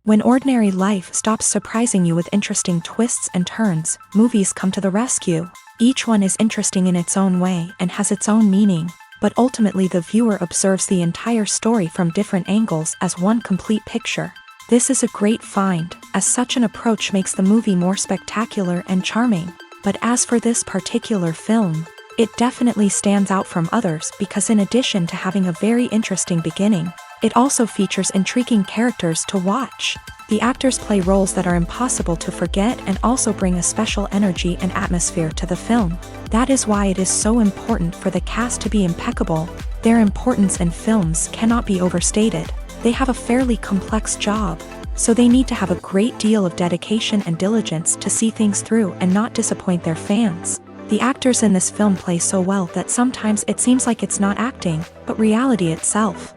When ordinary life stops surprising you with interesting twists and turns, movies come to the rescue. Each one is interesting in its own way and has its own meaning, but ultimately the viewer observes the entire story from different angles as one complete picture. This is a great find, as such an approach makes the movie more spectacular and charming. But as for this particular film, it definitely stands out from others because in addition to having a very interesting beginning, it also features intriguing characters to watch. The actors play roles that are impossible to forget and also bring a special energy and atmosphere to the film. That is why it is so important for the cast to be impeccable. Their importance in films cannot be overstated. They have a fairly complex job, so they need to have a great deal of dedication and diligence to see things through and not disappoint their fans. The actors in this film play so well that sometimes it seems like it's not acting, but reality itself.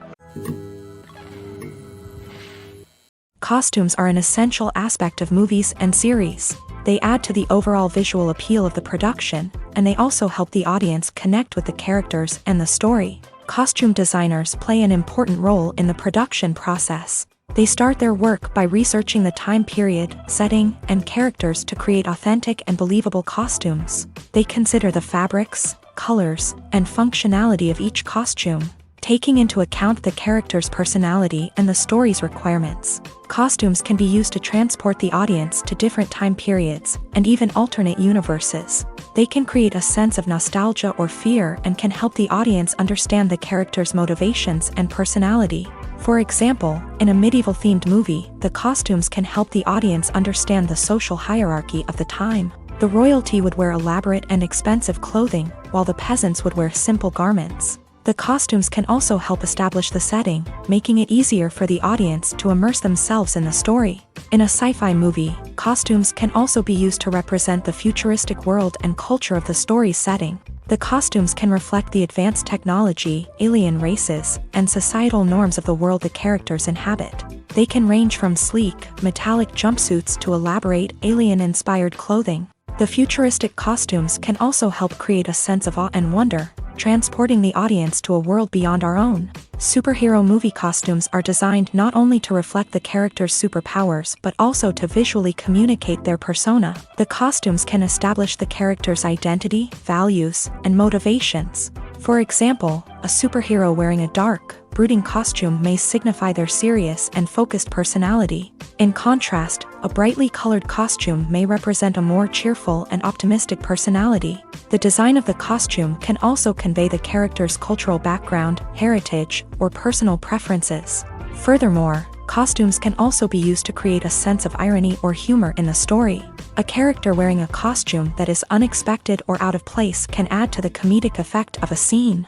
Costumes are an essential aspect of movies and series. They add to the overall visual appeal of the production, and they also help the audience connect with the characters and the story. Costume designers play an important role in the production process. They start their work by researching the time period, setting, and characters to create authentic and believable costumes. They consider the fabrics, colors, and functionality of each costume, taking into account the character's personality and the story's requirements. Costumes can be used to transport the audience to different time periods and even alternate universes. They can create a sense of nostalgia or fear and can help the audience understand the character's motivations and personality. For example, in a medieval-themed movie, the costumes can help the audience understand the social hierarchy of the time. The royalty would wear elaborate and expensive clothing, while the peasants would wear simple garments. The costumes can also help establish the setting, making it easier for the audience to immerse themselves in the story. In a sci-fi movie, costumes can also be used to represent the futuristic world and culture of the story's setting. The costumes can reflect the advanced technology, alien races, and societal norms of the world the characters inhabit. They can range from sleek, metallic jumpsuits to elaborate, alien-inspired clothing. The futuristic costumes can also help create a sense of awe and wonder, transporting the audience to a world beyond our own. Superhero movie costumes are designed not only to reflect the character's superpowers but also to visually communicate their persona. The costumes can establish the character's identity, values, and motivations. For example, a superhero wearing a dark, brooding costume may signify their serious and focused personality. In contrast, a brightly colored costume may represent a more cheerful and optimistic personality. The design of the costume can also convey the character's cultural background, heritage, or personal preferences. Furthermore, costumes can also be used to create a sense of irony or humor in the story. A character wearing a costume that is unexpected or out of place can add to the comedic effect of a scene.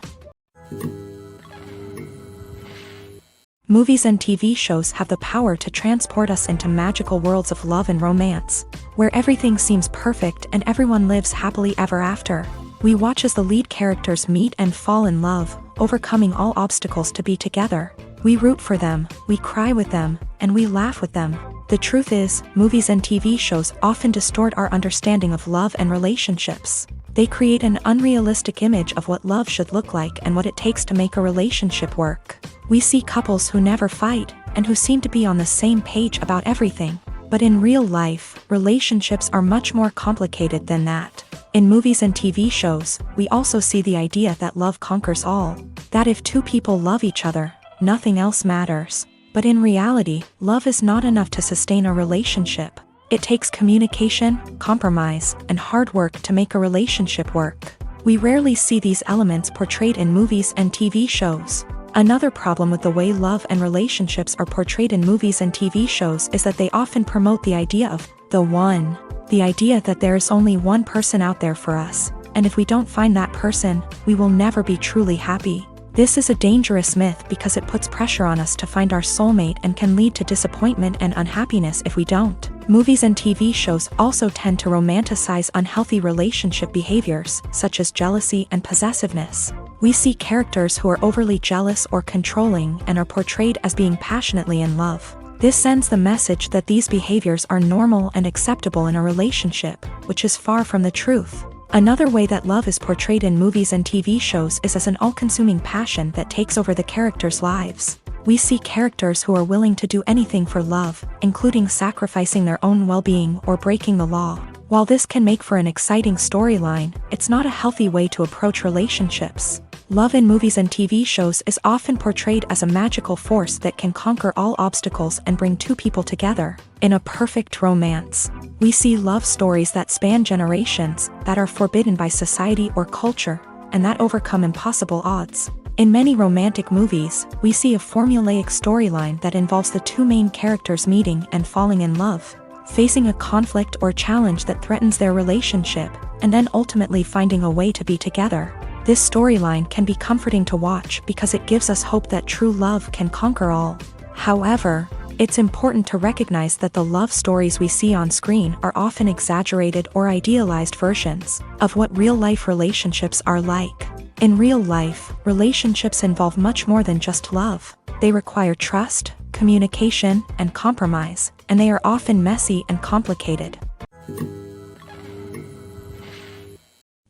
Movies and TV shows have the power to transport us into magical worlds of love and romance, where everything seems perfect and everyone lives happily ever after. We watch as the lead characters meet and fall in love, overcoming all obstacles to be together. We root for them, we cry with them, and we laugh with them. The truth is, movies and TV shows often distort our understanding of love and relationships. They create an unrealistic image of what love should look like and what it takes to make a relationship work. We see couples who never fight, and who seem to be on the same page about everything. But in real life, relationships are much more complicated than that. In movies and TV shows, we also see the idea that love conquers all. That if two people love each other, nothing else matters. But in reality, love is not enough to sustain a relationship. It takes communication, compromise, and hard work to make a relationship work. We rarely see these elements portrayed in movies and TV shows. Another problem with the way love and relationships are portrayed in movies and TV shows is that they often promote the idea of the one. The idea that there is only one person out there for us, and if we don't find that person, we will never be truly happy. This is a dangerous myth because it puts pressure on us to find our soulmate and can lead to disappointment and unhappiness if we don't. Movies and TV shows also tend to romanticize unhealthy relationship behaviors, such as jealousy and possessiveness. We see characters who are overly jealous or controlling and are portrayed as being passionately in love. This sends the message that these behaviors are normal and acceptable in a relationship, which is far from the truth. Another way that love is portrayed in movies and TV shows is as an all-consuming passion that takes over the characters' lives. We see characters who are willing to do anything for love, including sacrificing their own well-being or breaking the law. While this can make for an exciting storyline, it's not a healthy way to approach relationships. Love in movies and TV shows is often portrayed as a magical force that can conquer all obstacles and bring two people together. In a perfect romance, we see love stories that span generations, that are forbidden by society or culture, and that overcome impossible odds. In many romantic movies, we see a formulaic storyline that involves the two main characters meeting and falling in love, facing a conflict or challenge that threatens their relationship, and then ultimately finding a way to be together. This storyline can be comforting to watch because it gives us hope that true love can conquer all. However, it's important to recognize that the love stories we see on screen are often exaggerated or idealized versions of what real-life relationships are like. In real life, relationships involve much more than just love. They require trust, communication, and compromise, and they are often messy and complicated.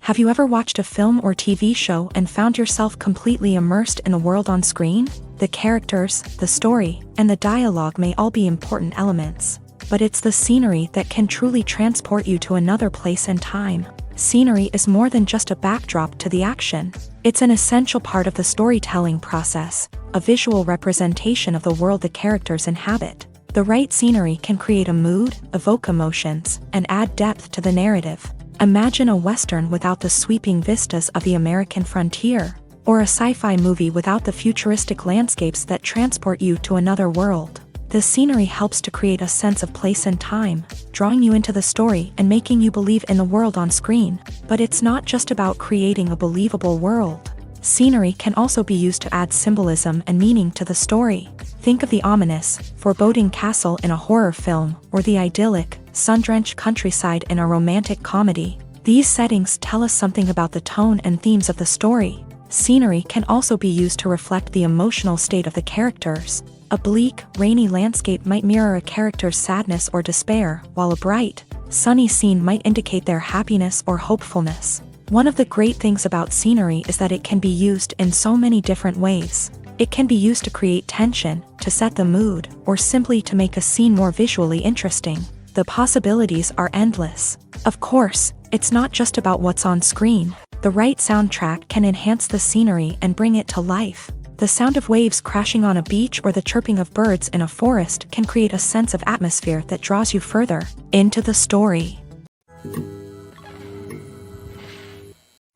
Have you ever watched a film or TV show and found yourself completely immersed in the world on screen? The characters, the story, and the dialogue may all be important elements, but it's the scenery that can truly transport you to another place and time. Scenery is more than just a backdrop to the action. It's an essential part of the storytelling process, a visual representation of the world the characters inhabit. The right scenery can create a mood, evoke emotions, and add depth to the narrative. Imagine a Western without the sweeping vistas of the American frontier, or a sci-fi movie without the futuristic landscapes that transport you to another world. The scenery helps to create a sense of place and time, drawing you into the story and making you believe in the world on screen. But it's not just about creating a believable world. Scenery can also be used to add symbolism and meaning to the story. Think of the ominous, foreboding castle in a horror film, or the idyllic, sun-drenched countryside in a romantic comedy. These settings tell us something about the tone and themes of the story. Scenery can also be used to reflect the emotional state of the characters. A bleak, rainy landscape might mirror a character's sadness or despair, while a bright, sunny scene might indicate their happiness or hopefulness. One of the great things about scenery is that it can be used in so many different ways. It can be used to create tension, to set the mood, or simply to make a scene more visually interesting. The possibilities are endless. Of course, it's not just about what's on screen. The right soundtrack can enhance the scenery and bring it to life. The sound of waves crashing on a beach or the chirping of birds in a forest can create a sense of atmosphere that draws you further into the story.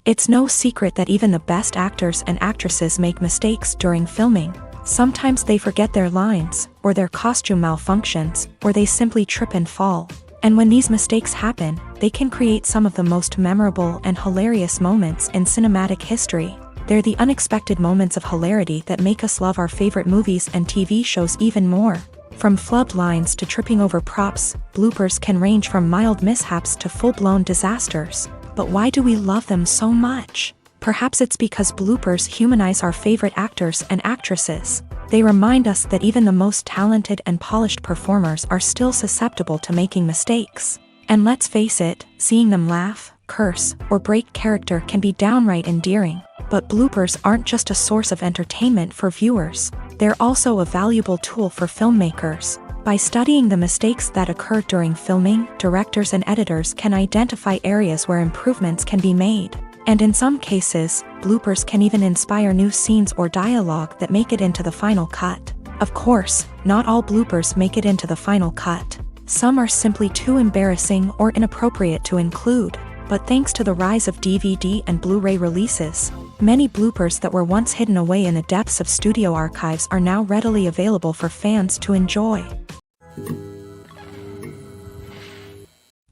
It's no secret that even the best actors and actresses make mistakes during filming. Sometimes they forget their lines, or their costume malfunctions, or they simply trip and fall. And when these mistakes happen, they can create some of the most memorable and hilarious moments in cinematic history. They're the unexpected moments of hilarity that make us love our favorite movies and TV shows even more. From flubbed lines to tripping over props, bloopers can range from mild mishaps to full-blown disasters. But why do we love them so much? Perhaps it's because bloopers humanize our favorite actors and actresses. They remind us that even the most talented and polished performers are still susceptible to making mistakes. And let's face it, seeing them laugh, curse, or break character can be downright endearing. But bloopers aren't just a source of entertainment for viewers. They're also a valuable tool for filmmakers. By studying the mistakes that occur during filming, directors and editors can identify areas where improvements can be made. And in some cases, bloopers can even inspire new scenes or dialogue that make it into the final cut. Of course, not all bloopers make it into the final cut. Some are simply too embarrassing or inappropriate to include. But thanks to the rise of DVD and Blu-ray releases, many bloopers that were once hidden away in the depths of studio archives are now readily available for fans to enjoy.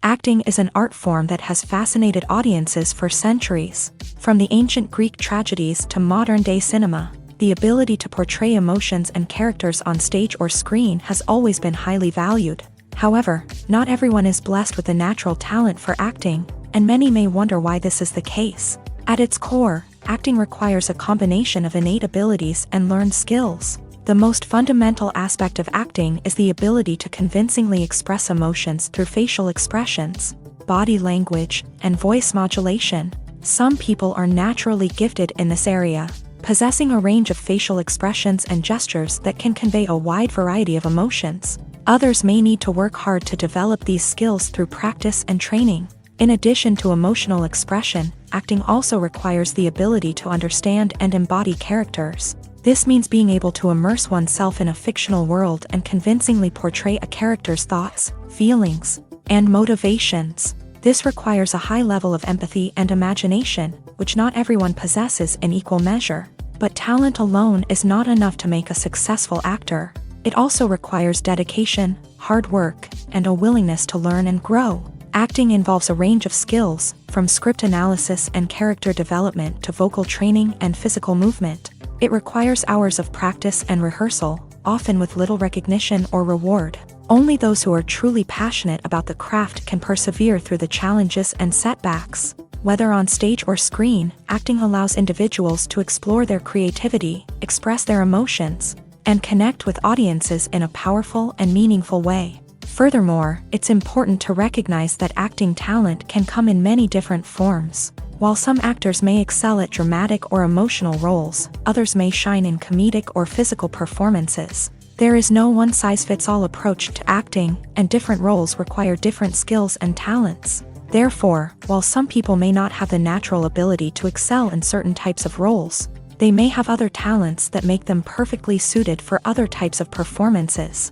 Acting is an art form that has fascinated audiences for centuries. From the ancient Greek tragedies to modern-day cinema, the ability to portray emotions and characters on stage or screen has always been highly valued. However, not everyone is blessed with the natural talent for acting, and many may wonder why this is the case. At its core, acting requires a combination of innate abilities and learned skills. The most fundamental aspect of acting is the ability to convincingly express emotions through facial expressions, body language, and voice modulation. Some people are naturally gifted in this area, possessing a range of facial expressions and gestures that can convey a wide variety of emotions. Others may need to work hard to develop these skills through practice and training. In addition to emotional expression, acting also requires the ability to understand and embody characters. This means being able to immerse oneself in a fictional world and convincingly portray a character's thoughts, feelings, and motivations. This requires a high level of empathy and imagination, which not everyone possesses in equal measure. But talent alone is not enough to make a successful actor. It also requires dedication, hard work, and a willingness to learn and grow. Acting involves a range of skills, from script analysis and character development to vocal training and physical movement. It requires hours of practice and rehearsal, often with little recognition or reward. Only those who are truly passionate about the craft can persevere through the challenges and setbacks. Whether on stage or screen, acting allows individuals to explore their creativity, express their emotions, and connect with audiences in a powerful and meaningful way. Furthermore, it's important to recognize that acting talent can come in many different forms. While some actors may excel at dramatic or emotional roles, others may shine in comedic or physical performances. There is no one-size-fits-all approach to acting, and different roles require different skills and talents. Therefore, while some people may not have the natural ability to excel in certain types of roles, they may have other talents that make them perfectly suited for other types of performances.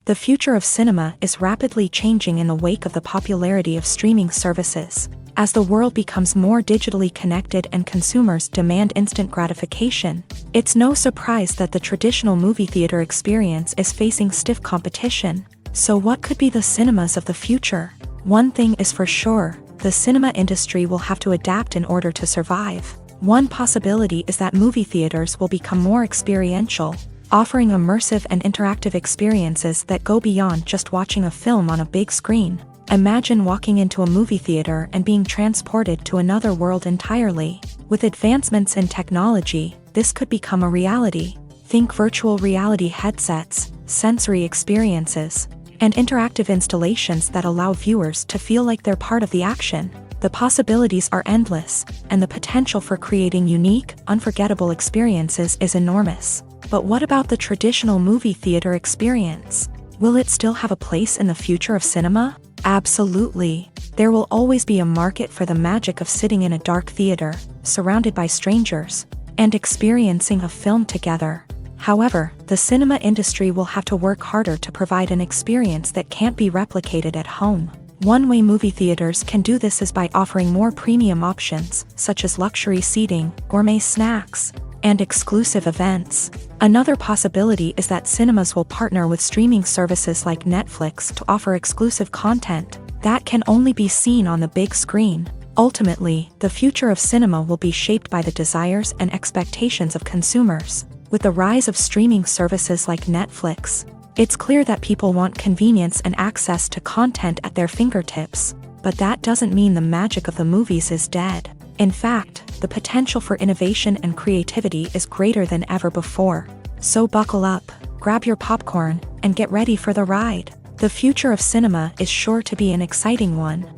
The future of cinema is rapidly changing in the wake of the popularity of streaming services. As the world becomes more digitally connected and consumers demand instant gratification, it's no surprise that the traditional movie theater experience is facing stiff competition. So what could be the cinemas of the future? One thing is for sure, the cinema industry will have to adapt in order to survive. One possibility is that movie theaters will become more experiential, offering immersive and interactive experiences that go beyond just watching a film on a big screen. Imagine walking into a movie theater and being transported to another world entirely. With advancements in technology, this could become a reality. Think virtual reality headsets, sensory experiences, and interactive installations that allow viewers to feel like they're part of the action. The possibilities are endless, and the potential for creating unique, unforgettable experiences is enormous. But what about the traditional movie theater experience? Will it still have a place in the future of cinema? Absolutely. There will always be a market for the magic of sitting in a dark theater, surrounded by strangers, and experiencing a film together. However, the cinema industry will have to work harder to provide an experience that can't be replicated at home. One way movie theaters can do this is by offering more premium options, such as luxury seating, gourmet snacks, and exclusive events. Another possibility is that cinemas will partner with streaming services like Netflix to offer exclusive content that can only be seen on the big screen. Ultimately, the future of cinema will be shaped by the desires and expectations of consumers. With the rise of streaming services like Netflix, it's clear that people want convenience and access to content at their fingertips. But that doesn't mean the magic of the movies is dead. In fact, the potential for innovation and creativity is greater than ever before. So buckle up, grab your popcorn, and get ready for the ride. The future of cinema is sure to be an exciting one.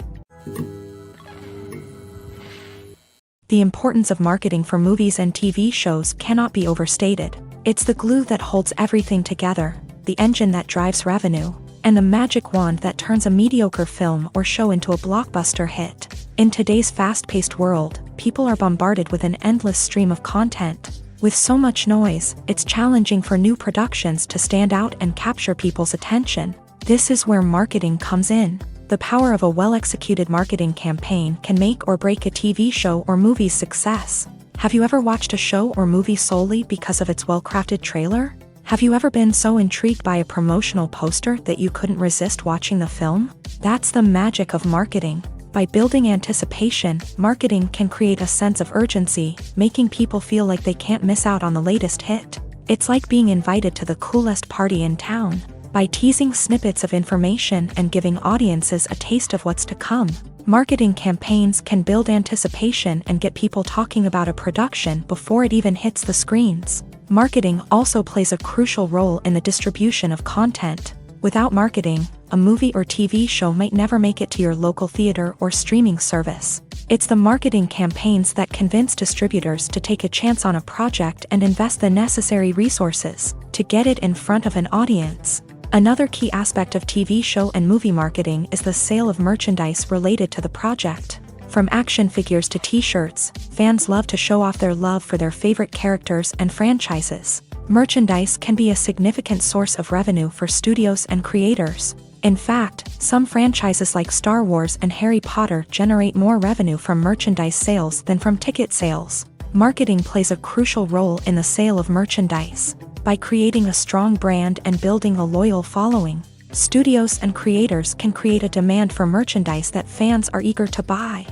The importance of marketing for movies and TV shows cannot be overstated. It's the glue that holds everything together, the engine that drives revenue, and the magic wand that turns a mediocre film or show into a blockbuster hit. In today's fast-paced world, people are bombarded with an endless stream of content. With so much noise, it's challenging for new productions to stand out and capture people's attention. This is where marketing comes in. The power of a well-executed marketing campaign can make or break a TV show or movie's success. Have you ever watched a show or movie solely because of its well-crafted trailer? Have you ever been so intrigued by a promotional poster that you couldn't resist watching the film? That's the magic of marketing. By building anticipation, marketing can create a sense of urgency, making people feel like they can't miss out on the latest hit. It's like being invited to the coolest party in town. By teasing snippets of information and giving audiences a taste of what's to come, marketing campaigns can build anticipation and get people talking about a production before it even hits the screens. Marketing also plays a crucial role in the distribution of content. Without marketing, a movie or TV show might never make it to your local theater or streaming service. It's the marketing campaigns that convince distributors to take a chance on a project and invest the necessary resources to get it in front of an audience. Another key aspect of TV show and movie marketing is the sale of merchandise related to the project. From action figures to t-shirts, fans love to show off their love for their favorite characters and franchises. Merchandise can be a significant source of revenue for studios and creators. In fact, some franchises like Star Wars and Harry Potter generate more revenue from merchandise sales than from ticket sales. Marketing plays a crucial role in the sale of merchandise. By creating a strong brand and building a loyal following, studios and creators can create a demand for merchandise that fans are eager to buy.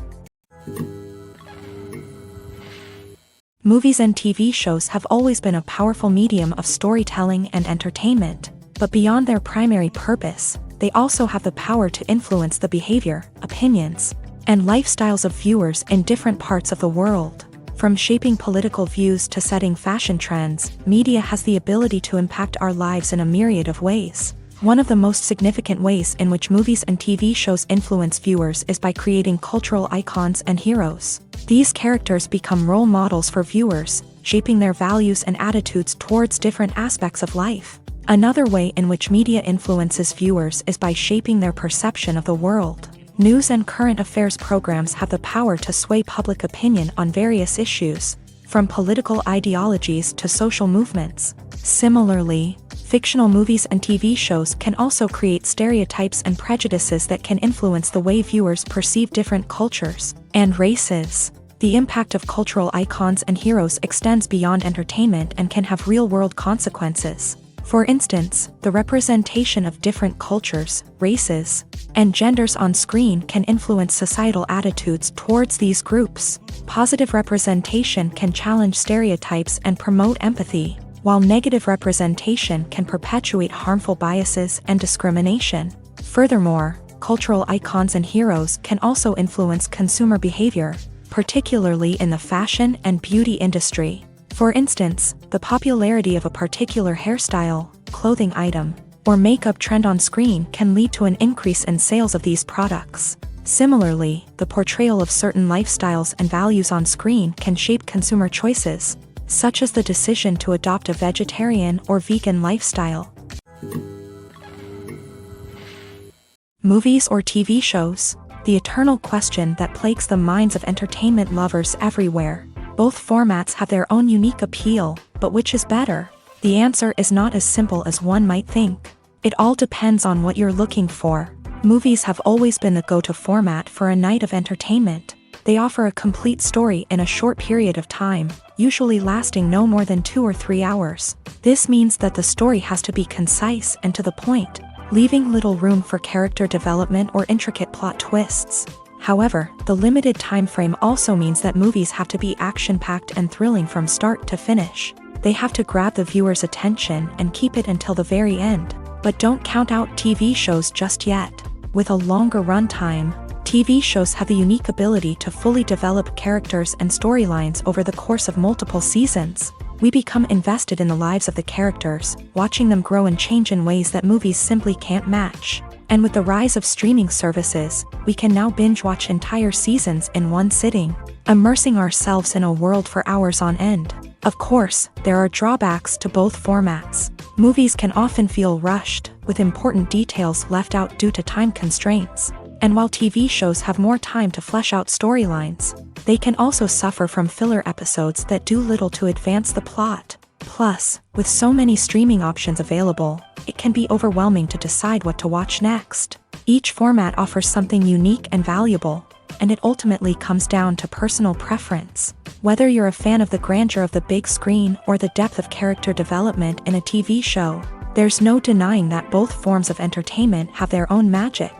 Movies and TV shows have always been a powerful medium of storytelling and entertainment, but beyond their primary purpose, they also have the power to influence the behavior, opinions, and lifestyles of viewers in different parts of the world. From shaping political views to setting fashion trends, media has the ability to impact our lives in a myriad of ways. One of the most significant ways in which movies and TV shows influence viewers is by creating cultural icons and heroes. These characters become role models for viewers, shaping their values and attitudes towards different aspects of life. Another way in which media influences viewers is by shaping their perception of the world. News and current affairs programs have the power to sway public opinion on various issues, from political ideologies to social movements. Similarly, fictional movies and TV shows can also create stereotypes and prejudices that can influence the way viewers perceive different cultures and races. The impact of cultural icons and heroes extends beyond entertainment and can have real-world consequences. For instance, the representation of different cultures, races, and genders on screen can influence societal attitudes towards these groups. Positive representation can challenge stereotypes and promote empathy, while negative representation can perpetuate harmful biases and discrimination. Furthermore, cultural icons and heroes can also influence consumer behavior, particularly in the fashion and beauty industry. For instance, the popularity of a particular hairstyle, clothing item, or makeup trend on screen can lead to an increase in sales of these products. Similarly, the portrayal of certain lifestyles and values on screen can shape consumer choices, such as the decision to adopt a vegetarian or vegan lifestyle. Movies or TV shows? The eternal question that plagues the minds of entertainment lovers everywhere. Both formats have their own unique appeal, but which is better? The answer is not as simple as one might think. It all depends on what you're looking for. Movies have always been the go-to format for a night of entertainment. They offer a complete story in a short period of time, usually lasting no more than 2 or 3 hours. This means that the story has to be concise and to the point, leaving little room for character development or intricate plot twists. However, the limited time frame also means that movies have to be action-packed and thrilling from start to finish. They have to grab the viewer's attention and keep it until the very end. But don't count out TV shows just yet. With a longer runtime, TV shows have the unique ability to fully develop characters and storylines over the course of multiple seasons. We become invested in the lives of the characters, watching them grow and change in ways that movies simply can't match. And with the rise of streaming services, we can now binge-watch entire seasons in one sitting, immersing ourselves in a world for hours on end. Of course, there are drawbacks to both formats. Movies can often feel rushed, with important details left out due to time constraints. And while TV shows have more time to flesh out storylines, they can also suffer from filler episodes that do little to advance the plot. Plus, with so many streaming options available, it can be overwhelming to decide what to watch next. Each format offers something unique and valuable, and it ultimately comes down to personal preference. Whether you're a fan of the grandeur of the big screen or the depth of character development in a TV show, there's no denying that both forms of entertainment have their own magic.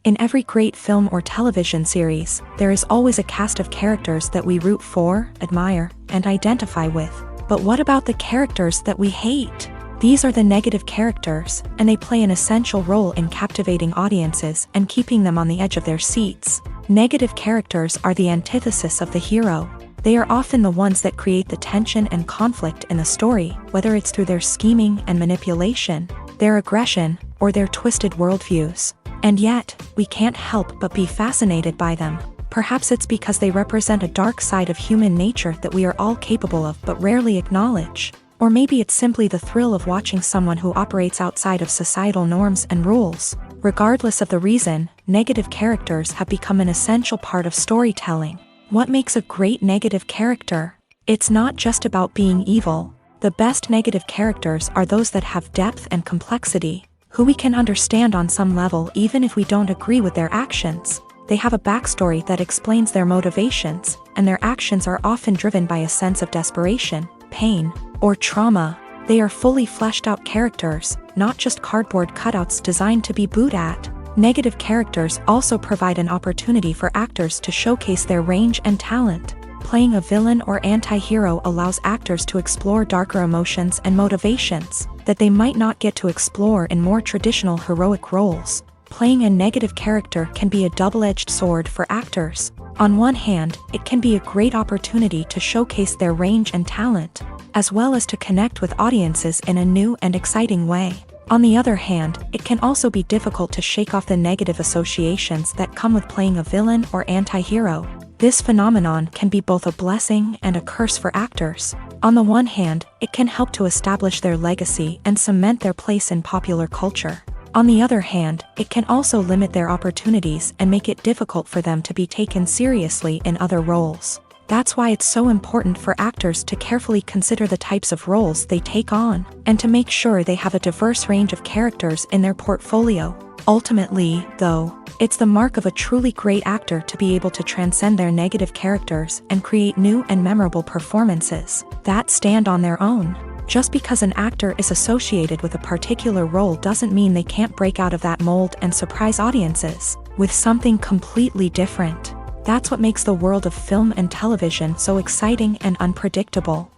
In every great film or television series, there is always a cast of characters that we root for, admire, and identify with. But what about the characters that we hate? These are the negative characters, and they play an essential role in captivating audiences and keeping them on the edge of their seats. Negative characters are the antithesis of the hero. They are often the ones that create the tension and conflict in the story, whether it's through their scheming and manipulation, their aggression, or their twisted worldviews. And yet, we can't help but be fascinated by them. Perhaps it's because they represent a dark side of human nature that we are all capable of but rarely acknowledge. Or maybe it's simply the thrill of watching someone who operates outside of societal norms and rules. Regardless of the reason, negative characters have become an essential part of storytelling. What makes a great negative character? It's not just about being evil. The best negative characters are those that have depth and complexity, who we can understand on some level even if we don't agree with their actions. They have a backstory that explains their motivations, and their actions are often driven by a sense of desperation, pain, or trauma. They are fully fleshed out characters, not just cardboard cutouts designed to be booed at. Negative characters also provide an opportunity for actors to showcase their range and talent. Playing a villain or anti-hero allows actors to explore darker emotions and motivations that they might not get to explore in more traditional heroic roles. Playing a negative character can be a double-edged sword for actors. On one hand, it can be a great opportunity to showcase their range and talent, as well as to connect with audiences in a new and exciting way. On the other hand, it can also be difficult to shake off the negative associations that come with playing a villain or anti-hero. This phenomenon can be both a blessing and a curse for actors. On the one hand, it can help to establish their legacy and cement their place in popular culture. On the other hand, it can also limit their opportunities and make it difficult for them to be taken seriously in other roles. That's why it's so important for actors to carefully consider the types of roles they take on, and to make sure they have a diverse range of characters in their portfolio. Ultimately, though, it's the mark of a truly great actor to be able to transcend their negative characters and create new and memorable performances that stand on their own. Just because an actor is associated with a particular role doesn't mean they can't break out of that mold and surprise audiences with something completely different. That's what makes the world of film and television so exciting and unpredictable.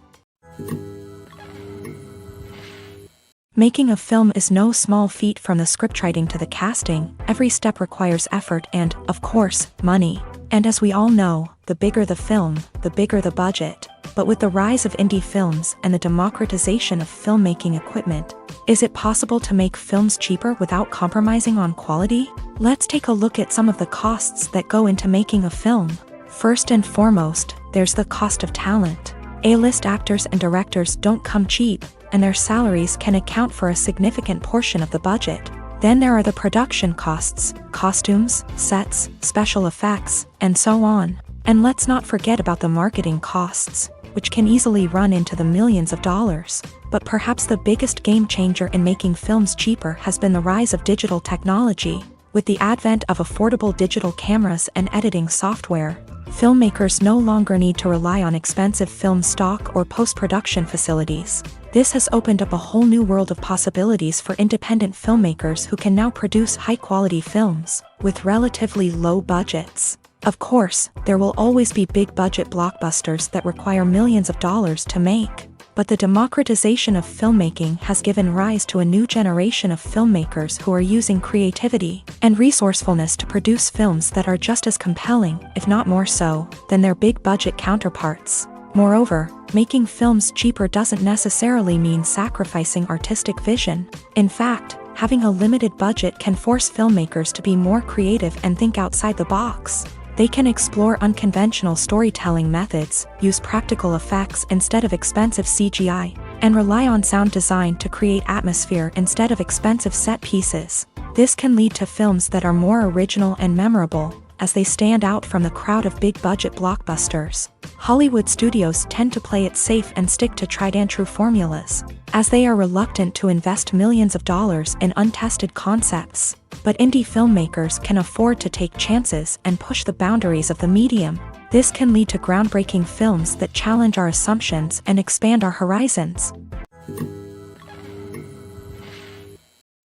Making a film is no small feat. From the scriptwriting to the casting, every step requires effort and, of course, money. And as we all know, the bigger the film, the bigger the budget. But with the rise of indie films and the democratization of filmmaking equipment, is it possible to make films cheaper without compromising on quality? Let's take a look at some of the costs that go into making a film. First and foremost, there's the cost of talent. A-list actors and directors don't come cheap, and their salaries can account for a significant portion of the budget. Then there are the production costs, costumes, sets, special effects, and so on. And let's not forget about the marketing costs, which can easily run into the millions of dollars. But perhaps the biggest game changer in making films cheaper has been the rise of digital technology. With the advent of affordable digital cameras and editing software, filmmakers no longer need to rely on expensive film stock or post-production facilities. This has opened up a whole new world of possibilities for independent filmmakers who can now produce high-quality films with relatively low budgets. Of course, there will always be big-budget blockbusters that require millions of dollars to make. But the democratization of filmmaking has given rise to a new generation of filmmakers who are using creativity and resourcefulness to produce films that are just as compelling, if not more so, than their big-budget counterparts. Moreover, making films cheaper doesn't necessarily mean sacrificing artistic vision. In fact, having a limited budget can force filmmakers to be more creative and think outside the box. They can explore unconventional storytelling methods, use practical effects instead of expensive CGI, and rely on sound design to create atmosphere instead of expensive set pieces. This can lead to films that are more original and memorable, as they stand out from the crowd of big-budget blockbusters. Hollywood studios tend to play it safe and stick to tried-and-true formulas, as they are reluctant to invest millions of dollars in untested concepts. But indie filmmakers can afford to take chances and push the boundaries of the medium. This can lead to groundbreaking films that challenge our assumptions and expand our horizons.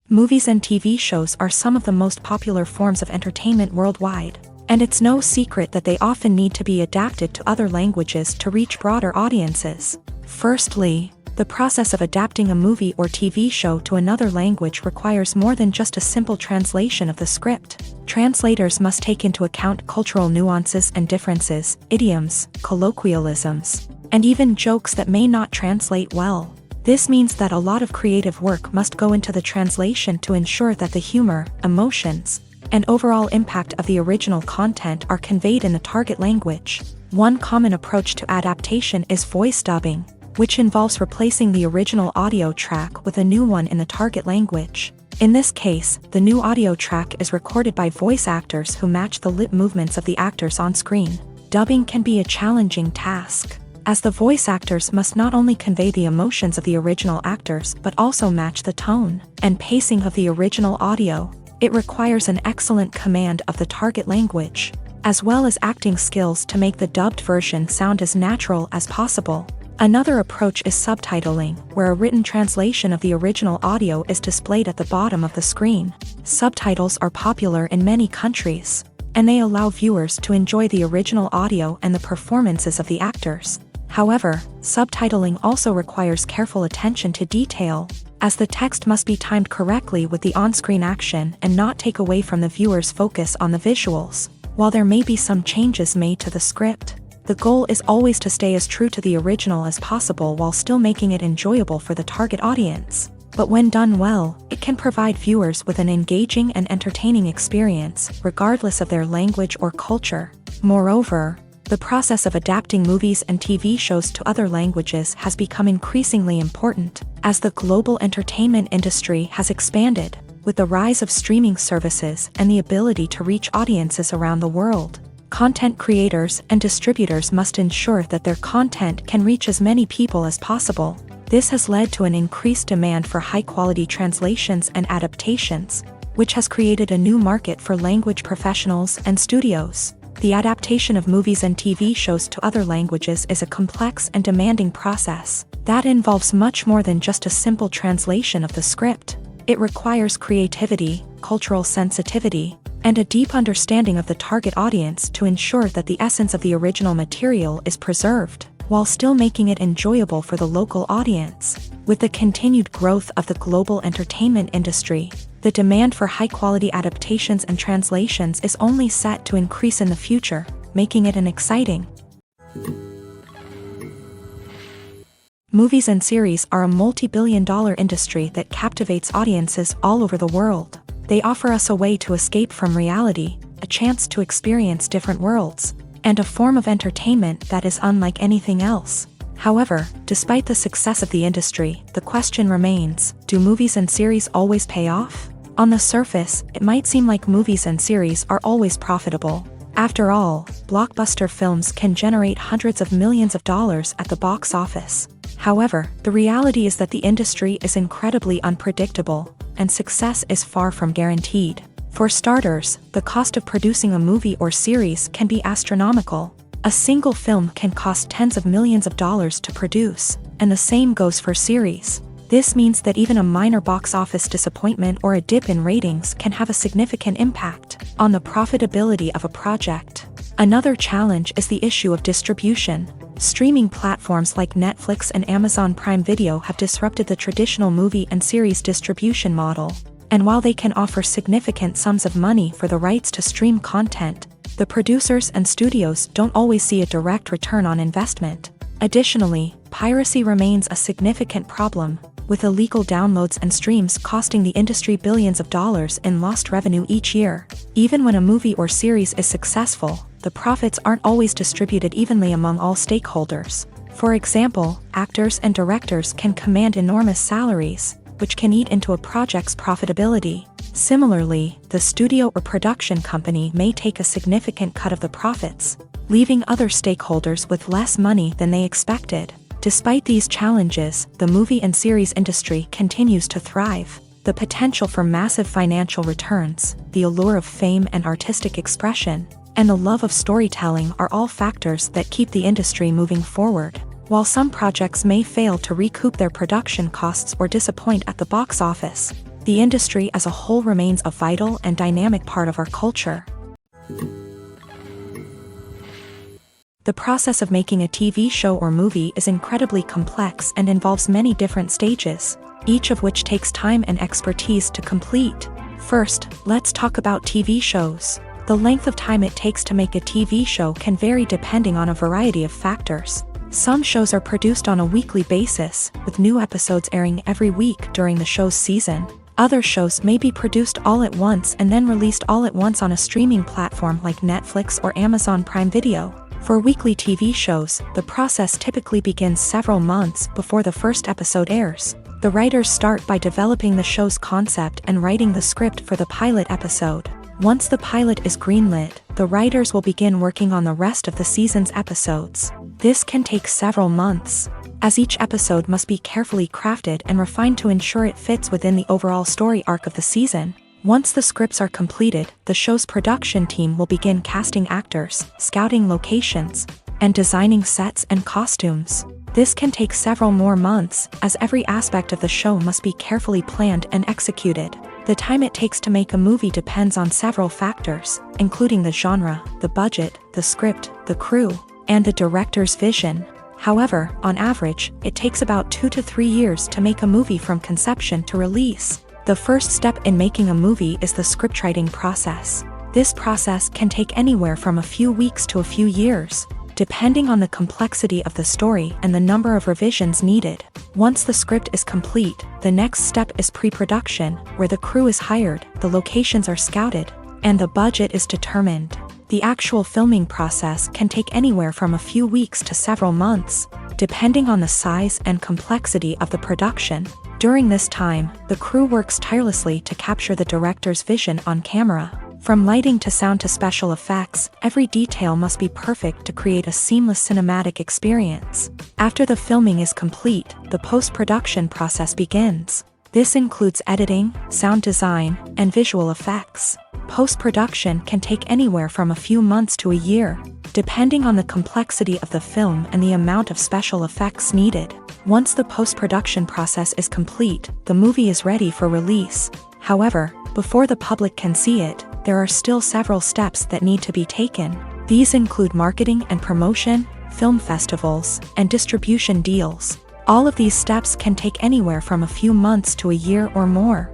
Movies and TV shows are some of the most popular forms of entertainment worldwide, and it's no secret that they often need to be adapted to other languages to reach broader audiences. Firstly, The process of adapting a movie or TV show to another language requires more than just a simple translation of the script. Translators must take into account cultural nuances and differences, idioms, colloquialisms, and even jokes that may not translate well. This means that a lot of creative work must go into the translation to ensure that the humor, emotions, and overall impact of the original content are conveyed in the target language. One common approach to adaptation is voice dubbing, which involves replacing the original audio track with a new one in the target language. In this case, the new audio track is recorded by voice actors who match the lip movements of the actors on screen. Dubbing can be a challenging task, as the voice actors must not only convey the emotions of the original actors but also match the tone and pacing of the original audio. It requires an excellent command of the target language, as well as acting skills to make the dubbed version sound as natural as possible. Another approach is subtitling, where a written translation of the original audio is displayed at the bottom of the screen. Subtitles are popular in many countries, and they allow viewers to enjoy the original audio and the performances of the actors. However, subtitling also requires careful attention to detail, as the text must be timed correctly with the on-screen action and not take away from the viewer's focus on the visuals. While there may be some changes made to the script, the goal is always to stay as true to the original as possible while still making it enjoyable for the target audience. But when done well, it can provide viewers with an engaging and entertaining experience, regardless of their language or culture. Moreover, the process of adapting movies and TV shows to other languages has become increasingly important, as the global entertainment industry has expanded, with the rise of streaming services and the ability to reach audiences around the world. Content creators and distributors must ensure that their content can reach as many people as possible. This has led to an increased demand for high-quality translations and adaptations, which has created a new market for language professionals and studios. The adaptation of movies and TV shows to other languages is a complex and demanding process that involves much more than just a simple translation of the script. It requires creativity, cultural sensitivity, and a deep understanding of the target audience to ensure that the essence of the original material is preserved, while still making it enjoyable for the local audience. With the continued growth of the global entertainment industry, the demand for high-quality adaptations and translations is only set to increase in the future, making it an exciting. Movies and series are a multi-billion-dollar industry that captivates audiences all over the world. They offer us a way to escape from reality, a chance to experience different worlds, and a form of entertainment that is unlike anything else. However, despite the success of the industry, the question remains, do movies and series always pay off? On the surface, it might seem like movies and series are always profitable. After all, blockbuster films can generate hundreds of millions of dollars at the box office. However, the reality is that the industry is incredibly unpredictable, and success is far from guaranteed. For starters, the cost of producing a movie or series can be astronomical. A single film can cost tens of millions of dollars to produce, and the same goes for series. This means that even a minor box office disappointment or a dip in ratings can have a significant impact on the profitability of a project. Another challenge is the issue of distribution. Streaming platforms like Netflix and Amazon Prime Video have disrupted the traditional movie and series distribution model. And while they can offer significant sums of money for the rights to stream content, the producers and studios don't always see a direct return on investment. Additionally, piracy remains a significant problem, with illegal downloads and streams costing the industry billions of dollars in lost revenue each year. Even when a movie or series is successful, the profits aren't always distributed evenly among all stakeholders. For example, actors and directors can command enormous salaries, which can eat into a project's profitability. Similarly, the studio or production company may take a significant cut of the profits, leaving other stakeholders with less money than they expected. Despite these challenges, the movie and series industry continues to thrive. The potential for massive financial returns, the allure of fame and artistic expression, and the love of storytelling are all factors that keep the industry moving forward. While some projects may fail to recoup their production costs or disappoint at the box office, the industry as a whole remains a vital and dynamic part of our culture. The process of making a TV show or movie is incredibly complex and involves many different stages, each of which takes time and expertise to complete. First, let's talk about TV shows. The length of time it takes to make a TV show can vary depending on a variety of factors. Some shows are produced on a weekly basis, with new episodes airing every week during the show's season. Other shows may be produced all at once and then released all at once on a streaming platform like Netflix or Amazon Prime Video. For weekly TV shows, the process typically begins several months before the first episode airs. The writers start by developing the show's concept and writing the script for the pilot episode. Once the pilot is greenlit, the writers will begin working on the rest of the season's episodes. This can take several months, as each episode must be carefully crafted and refined to ensure it fits within the overall story arc of the season. Once the scripts are completed, the show's production team will begin casting actors, scouting locations, and designing sets and costumes. This can take several more months, as every aspect of the show must be carefully planned and executed. The time it takes to make a movie depends on several factors, including the genre, the budget, the script, the crew, and the director's vision. However, on average, it takes about 2 to 3 years to make a movie from conception to release. The first step in making a movie is the scriptwriting process. This process can take anywhere from a few weeks to a few years, depending on the complexity of the story and the number of revisions needed. Once the script is complete, the next step is pre-production, where the crew is hired, the locations are scouted, and the budget is determined. The actual filming process can take anywhere from a few weeks to several months, depending on the size and complexity of the production. During this time, the crew works tirelessly to capture the director's vision on camera. From lighting to sound to special effects, every detail must be perfect to create a seamless cinematic experience. After the filming is complete, the post-production process begins. This includes editing, sound design, and visual effects. Post-production can take anywhere from a few months to a year, depending on the complexity of the film and the amount of special effects needed. Once the post-production process is complete, the movie is ready for release. However, before the public can see it, there are still several steps that need to be taken. These include marketing and promotion, film festivals, and distribution deals. All of these steps can take anywhere from a few months to a year or more.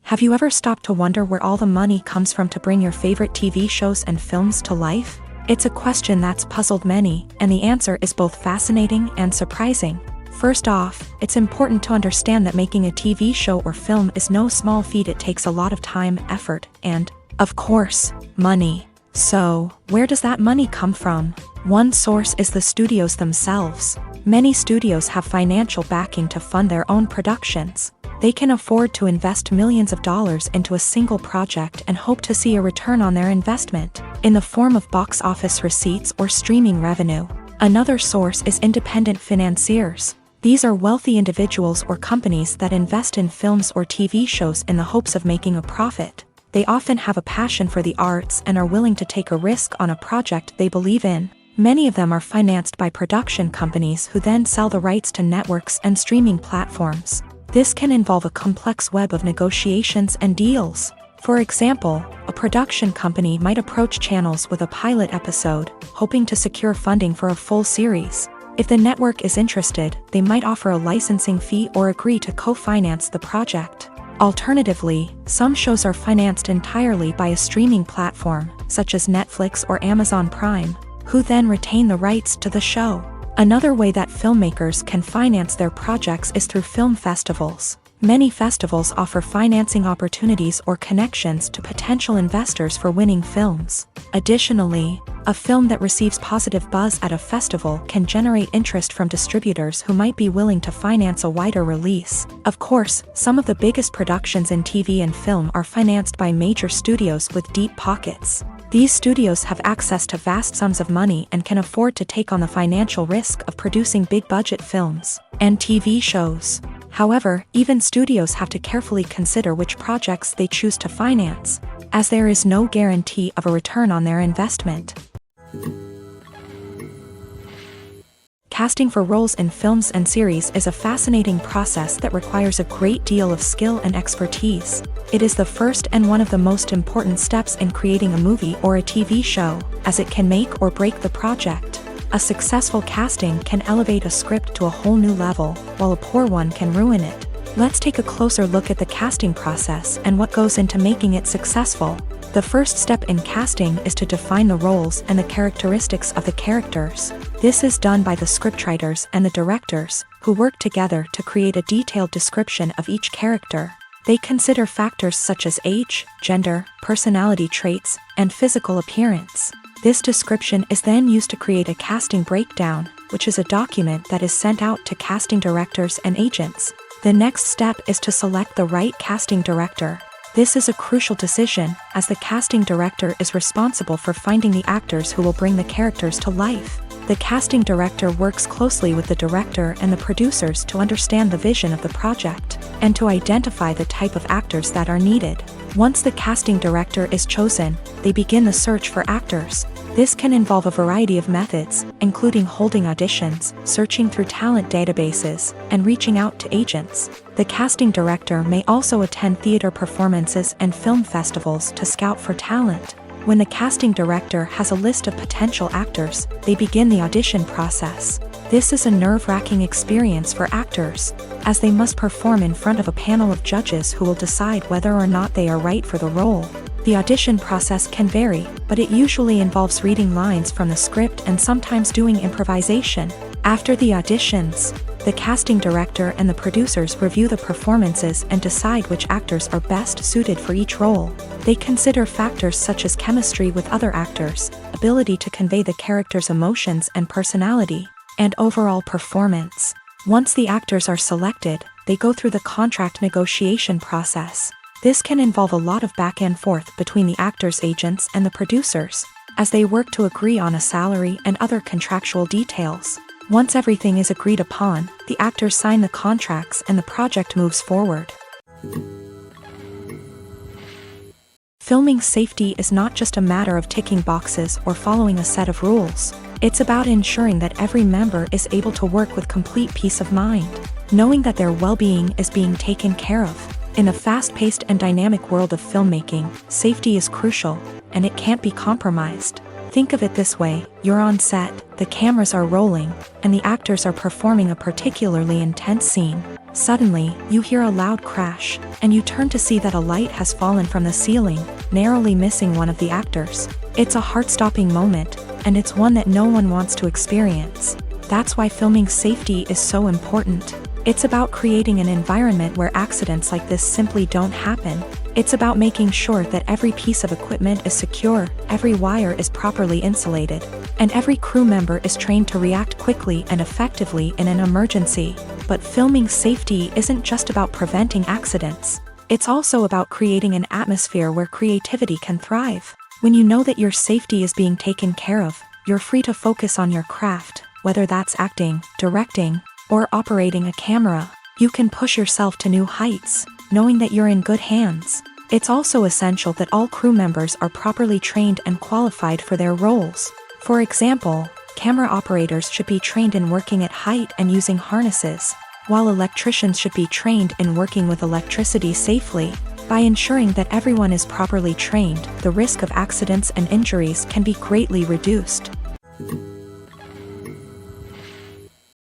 Have you ever stopped to wonder where all the money comes from to bring your favorite TV shows and films to life? It's a question that's puzzled many, and the answer is both fascinating and surprising. First off, it's important to understand that making a TV show or film is no small feat. It takes a lot of time, effort, and, of course, money. So, where does that money come from? One source is the studios themselves. Many studios have financial backing to fund their own productions. They can afford to invest millions of dollars into a single project and hope to see a return on their investment, in the form of box office receipts or streaming revenue. Another source is independent financiers. These are wealthy individuals or companies that invest in films or TV shows in the hopes of making a profit. They often have a passion for the arts and are willing to take a risk on a project they believe in. Many of them are financed by production companies who then sell the rights to networks and streaming platforms. This can involve a complex web of negotiations and deals. For example, a production company might approach channels with a pilot episode, hoping to secure funding for a full series. If the network is interested, they might offer a licensing fee or agree to co-finance the project. Alternatively, some shows are financed entirely by a streaming platform, such as Netflix or Amazon Prime, who then retain the rights to the show. Another way that filmmakers can finance their projects is through film festivals. Many festivals offer financing opportunities or connections to potential investors for winning films. Additionally, a film that receives positive buzz at a festival can generate interest from distributors who might be willing to finance a wider release. Of course, some of the biggest productions in TV and film are financed by major studios with deep pockets. These studios have access to vast sums of money and can afford to take on the financial risk of producing big-budget films and TV shows. However, even studios have to carefully consider which projects they choose to finance, as there is no guarantee of a return on their investment. Casting for roles in films and series is a fascinating process that requires a great deal of skill and expertise. It is the first and one of the most important steps in creating a movie or a TV show, as it can make or break the project. A successful casting can elevate a script to a whole new level, while a poor one can ruin it. Let's take a closer look at the casting process and what goes into making it successful. The first step in casting is to define the roles and the characteristics of the characters. This is done by the scriptwriters and the directors, who work together to create a detailed description of each character. They consider factors such as age, gender, personality traits, and physical appearance. This description is then used to create a casting breakdown, which is a document that is sent out to casting directors and agents. The next step is to select the right casting director. This is a crucial decision, as the casting director is responsible for finding the actors who will bring the characters to life. The casting director works closely with the director and the producers to understand the vision of the project, and to identify the type of actors that are needed. Once the casting director is chosen, they begin the search for actors. This can involve a variety of methods, including holding auditions, searching through talent databases, and reaching out to agents. The casting director may also attend theater performances and film festivals to scout for talent. When the casting director has a list of potential actors, they begin the audition process. This is a nerve-wracking experience for actors, as they must perform in front of a panel of judges who will decide whether or not they are right for the role. The audition process can vary, but it usually involves reading lines from the script and sometimes doing improvisation. After the auditions, the casting director and the producers review the performances and decide which actors are best suited for each role. They consider factors such as chemistry with other actors, ability to convey the character's emotions and personality, and overall performance. Once the actors are selected, they go through the contract negotiation process. This can involve a lot of back and forth between the actors' agents and the producers, as they work to agree on a salary and other contractual details. Once everything is agreed upon, the actors sign the contracts and the project moves forward. Filming safety is not just a matter of ticking boxes or following a set of rules. It's about ensuring that every member is able to work with complete peace of mind, knowing that their well-being is being taken care of. In a fast-paced and dynamic world of filmmaking, safety is crucial, and it can't be compromised. Think of it this way: you're on set, the cameras are rolling, and the actors are performing a particularly intense scene. Suddenly, you hear a loud crash, and you turn to see that a light has fallen from the ceiling, narrowly missing one of the actors. It's a heart-stopping moment, and it's one that no one wants to experience. That's why filming safety is so important. It's about creating an environment where accidents like this simply don't happen. It's about making sure that every piece of equipment is secure, every wire is properly insulated, and every crew member is trained to react quickly and effectively in an emergency. But filming safety isn't just about preventing accidents. It's also about creating an atmosphere where creativity can thrive. When you know that your safety is being taken care of, you're free to focus on your craft, whether that's acting, directing, or operating a camera. You can push yourself to new heights, knowing that you're in good hands. It's also essential that all crew members are properly trained and qualified for their roles. For example, camera operators should be trained in working at height and using harnesses, while electricians should be trained in working with electricity safely. By ensuring that everyone is properly trained, the risk of accidents and injuries can be greatly reduced.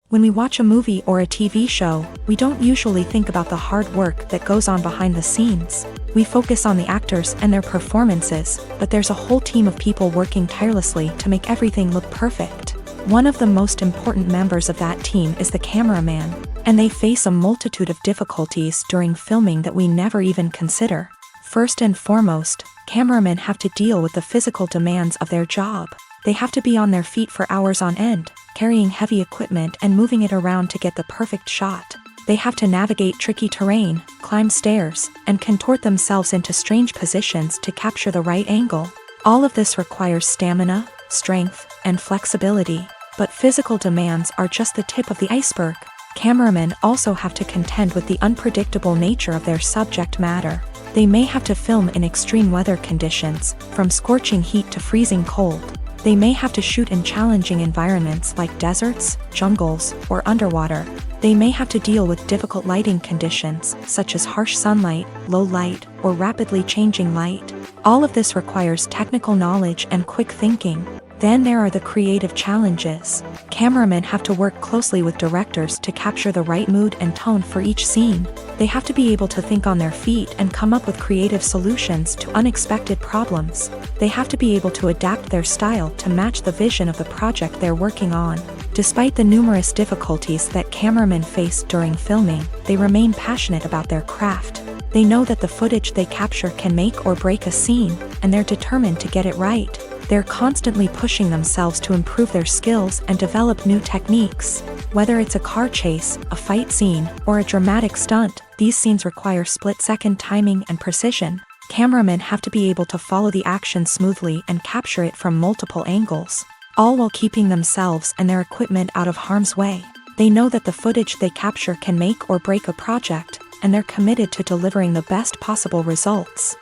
When we watch a movie or a TV show, we don't usually think about the hard work that goes on behind the scenes. We focus on the actors and their performances, but there's a whole team of people working tirelessly to make everything look perfect. One of the most important members of that team is the cameraman, and they face a multitude of difficulties during filming that we never even consider. First and foremost, cameramen have to deal with the physical demands of their job. They have to be on their feet for hours on end, carrying heavy equipment and moving it around to get the perfect shot. They have to navigate tricky terrain, climb stairs, and contort themselves into strange positions to capture the right angle. All of this requires stamina, strength, and flexibility. But physical demands are just the tip of the iceberg. Cameramen also have to contend with the unpredictable nature of their subject matter. They may have to film in extreme weather conditions, from scorching heat to freezing cold. They may have to shoot in challenging environments like deserts, jungles, or underwater. They may have to deal with difficult lighting conditions, such as harsh sunlight, low light, or rapidly changing light. All of this requires technical knowledge and quick thinking. Then there are the creative challenges. Cameramen have to work closely with directors to capture the right mood and tone for each scene. They have to be able to think on their feet and come up with creative solutions to unexpected problems. They have to be able to adapt their style to match the vision of the project they're working on. Despite the numerous difficulties that cameramen face during filming, they remain passionate about their craft. They know that the footage they capture can make or break a scene, and they're determined to get it right. They're constantly pushing themselves to improve their skills and develop new techniques. Whether it's a car chase, a fight scene, or a dramatic stunt, these scenes require split-second timing and precision. Cameramen have to be able to follow the action smoothly and capture it from multiple angles, all while keeping themselves and their equipment out of harm's way. They know that the footage they capture can make or break a project, and they're committed to delivering the best possible results.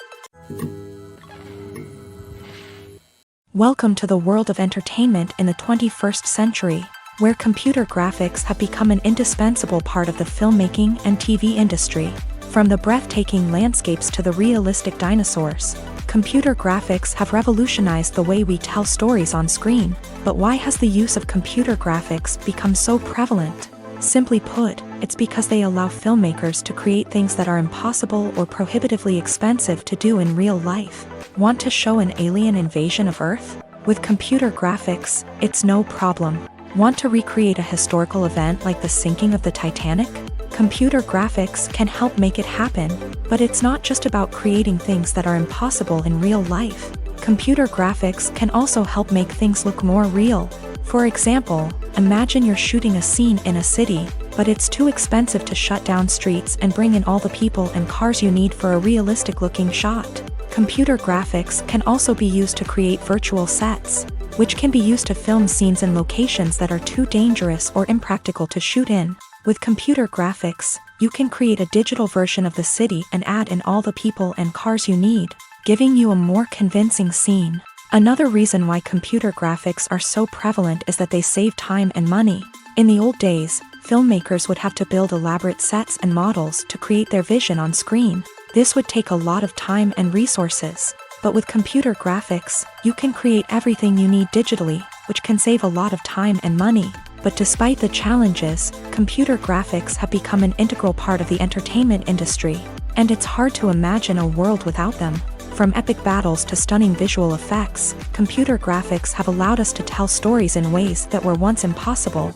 Welcome to the world of entertainment in the 21st century, where computer graphics have become an indispensable part of the filmmaking and TV industry. From the breathtaking landscapes to the realistic dinosaurs, computer graphics have revolutionized the way we tell stories on screen. But why has the use of computer graphics become so prevalent? Simply put, it's because they allow filmmakers to create things that are impossible or prohibitively expensive to do in real life. Want to show an alien invasion of Earth? With computer graphics, it's no problem. Want to recreate a historical event like the sinking of the Titanic? Computer graphics can help make it happen, but it's not just about creating things that are impossible in real life. Computer graphics can also help make things look more real. For example, imagine you're shooting a scene in a city, but it's too expensive to shut down streets and bring in all the people and cars you need for a realistic-looking shot. Computer graphics can also be used to create virtual sets, which can be used to film scenes in locations that are too dangerous or impractical to shoot in. With computer graphics, you can create a digital version of the city and add in all the people and cars you need, giving you a more convincing scene. Another reason why computer graphics are so prevalent is that they save time and money. In the old days, filmmakers would have to build elaborate sets and models to create their vision on screen. This would take a lot of time and resources. But with computer graphics, you can create everything you need digitally, which can save a lot of time and money. But despite the challenges, computer graphics have become an integral part of the entertainment industry, and it's hard to imagine a world without them. From epic battles to stunning visual effects, computer graphics have allowed us to tell stories in ways that were once impossible.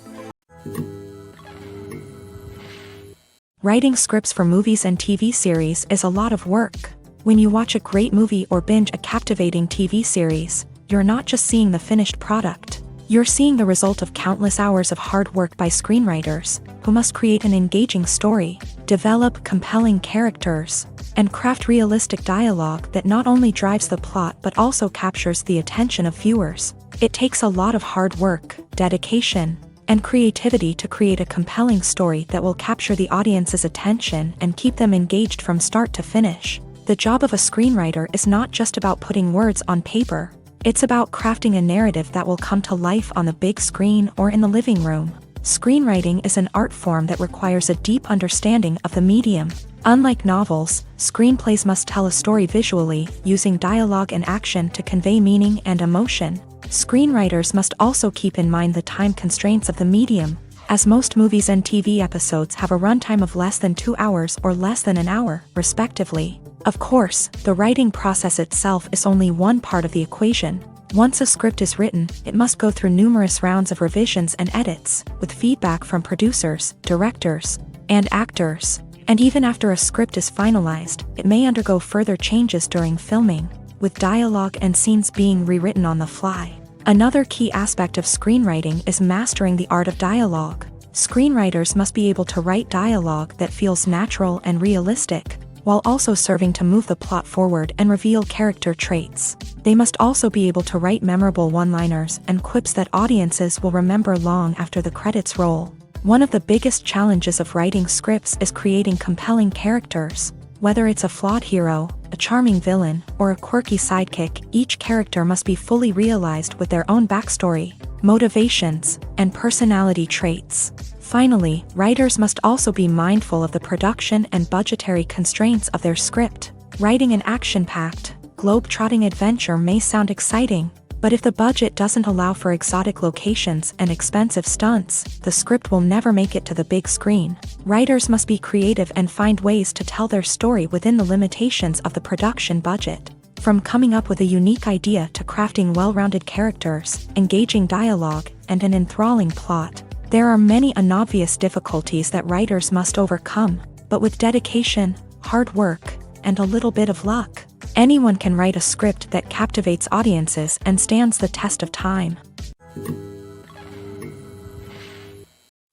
Writing scripts for movies and TV series is a lot of work. When you watch a great movie or binge a captivating TV series, you're not just seeing the finished product. You're seeing the result of countless hours of hard work by screenwriters, who must create an engaging story, develop compelling characters, and craft realistic dialogue that not only drives the plot but also captures the attention of viewers. It takes a lot of hard work, dedication, and creativity to create a compelling story that will capture the audience's attention and keep them engaged from start to finish. The job of a screenwriter is not just about putting words on paper. It's about crafting a narrative that will come to life on the big screen or in the living room. Screenwriting is an art form that requires a deep understanding of the medium. Unlike novels, screenplays must tell a story visually, using dialogue and action to convey meaning and emotion. Screenwriters must also keep in mind the time constraints of the medium, as most movies and TV episodes have a runtime of less than 2 hours or less than an hour, respectively. Of course, the writing process itself is only one part of the equation. Once a script is written, it must go through numerous rounds of revisions and edits, with feedback from producers, directors, and actors. And even after a script is finalized, it may undergo further changes during filming, with dialogue and scenes being rewritten on the fly. Another key aspect of screenwriting is mastering the art of dialogue. Screenwriters must be able to write dialogue that feels natural and realistic, while also serving to move the plot forward and reveal character traits. They must also be able to write memorable one-liners and quips that audiences will remember long after the credits roll. One of the biggest challenges of writing scripts is creating compelling characters. Whether it's a flawed hero, a charming villain, or a quirky sidekick, each character must be fully realized with their own backstory, motivations, and personality traits. Finally, writers must also be mindful of the production and budgetary constraints of their script. Writing an action-packed, globe-trotting adventure may sound exciting, but if the budget doesn't allow for exotic locations and expensive stunts, the script will never make it to the big screen. Writers must be creative and find ways to tell their story within the limitations of the production budget. From coming up with a unique idea to crafting well-rounded characters, engaging dialogue, and an enthralling plot, there are many unobvious difficulties that writers must overcome, but with dedication, hard work, and a little bit of luck, anyone can write a script that captivates audiences and stands the test of time.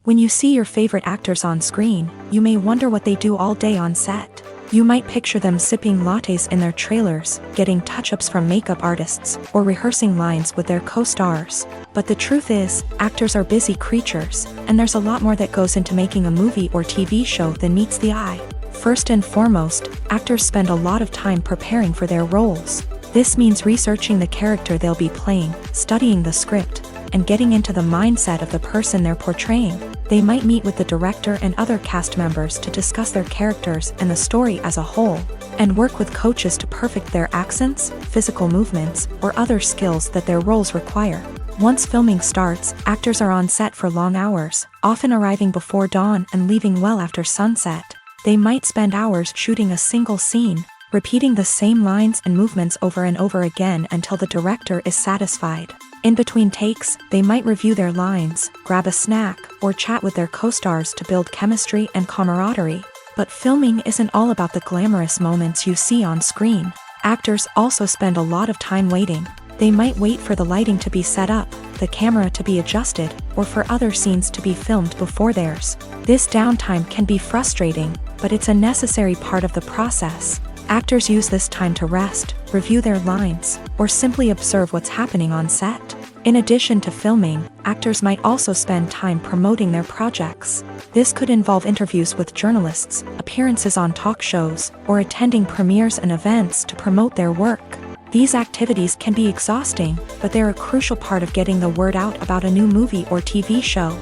When you see your favorite actors on screen, you may wonder what they do all day on set. You might picture them sipping lattes in their trailers, getting touch-ups from makeup artists, or rehearsing lines with their co-stars. But the truth is, actors are busy creatures, and there's a lot more that goes into making a movie or TV show than meets the eye. First and foremost, actors spend a lot of time preparing for their roles. This means researching the character they'll be playing, studying the script, and getting into the mindset of the person they're portraying. They might meet with the director and other cast members to discuss their characters and the story as a whole, and work with coaches to perfect their accents, physical movements, or other skills that their roles require. Once filming starts, actors are on set for long hours, often arriving before dawn and leaving well after sunset. They might spend hours shooting a single scene, repeating the same lines and movements over and over again until the director is satisfied. In between takes, they might review their lines, grab a snack, or chat with their co-stars to build chemistry and camaraderie. But filming isn't all about the glamorous moments you see on screen. Actors also spend a lot of time waiting. They might wait for the lighting to be set up, the camera to be adjusted, or for other scenes to be filmed before theirs. This downtime can be frustrating, but it's a necessary part of the process. Actors use this time to rest, review their lines, or simply observe what's happening on set. In addition to filming, actors might also spend time promoting their projects. This could involve interviews with journalists, appearances on talk shows, or attending premieres and events to promote their work. These activities can be exhausting, but they're a crucial part of getting the word out about a new movie or TV show.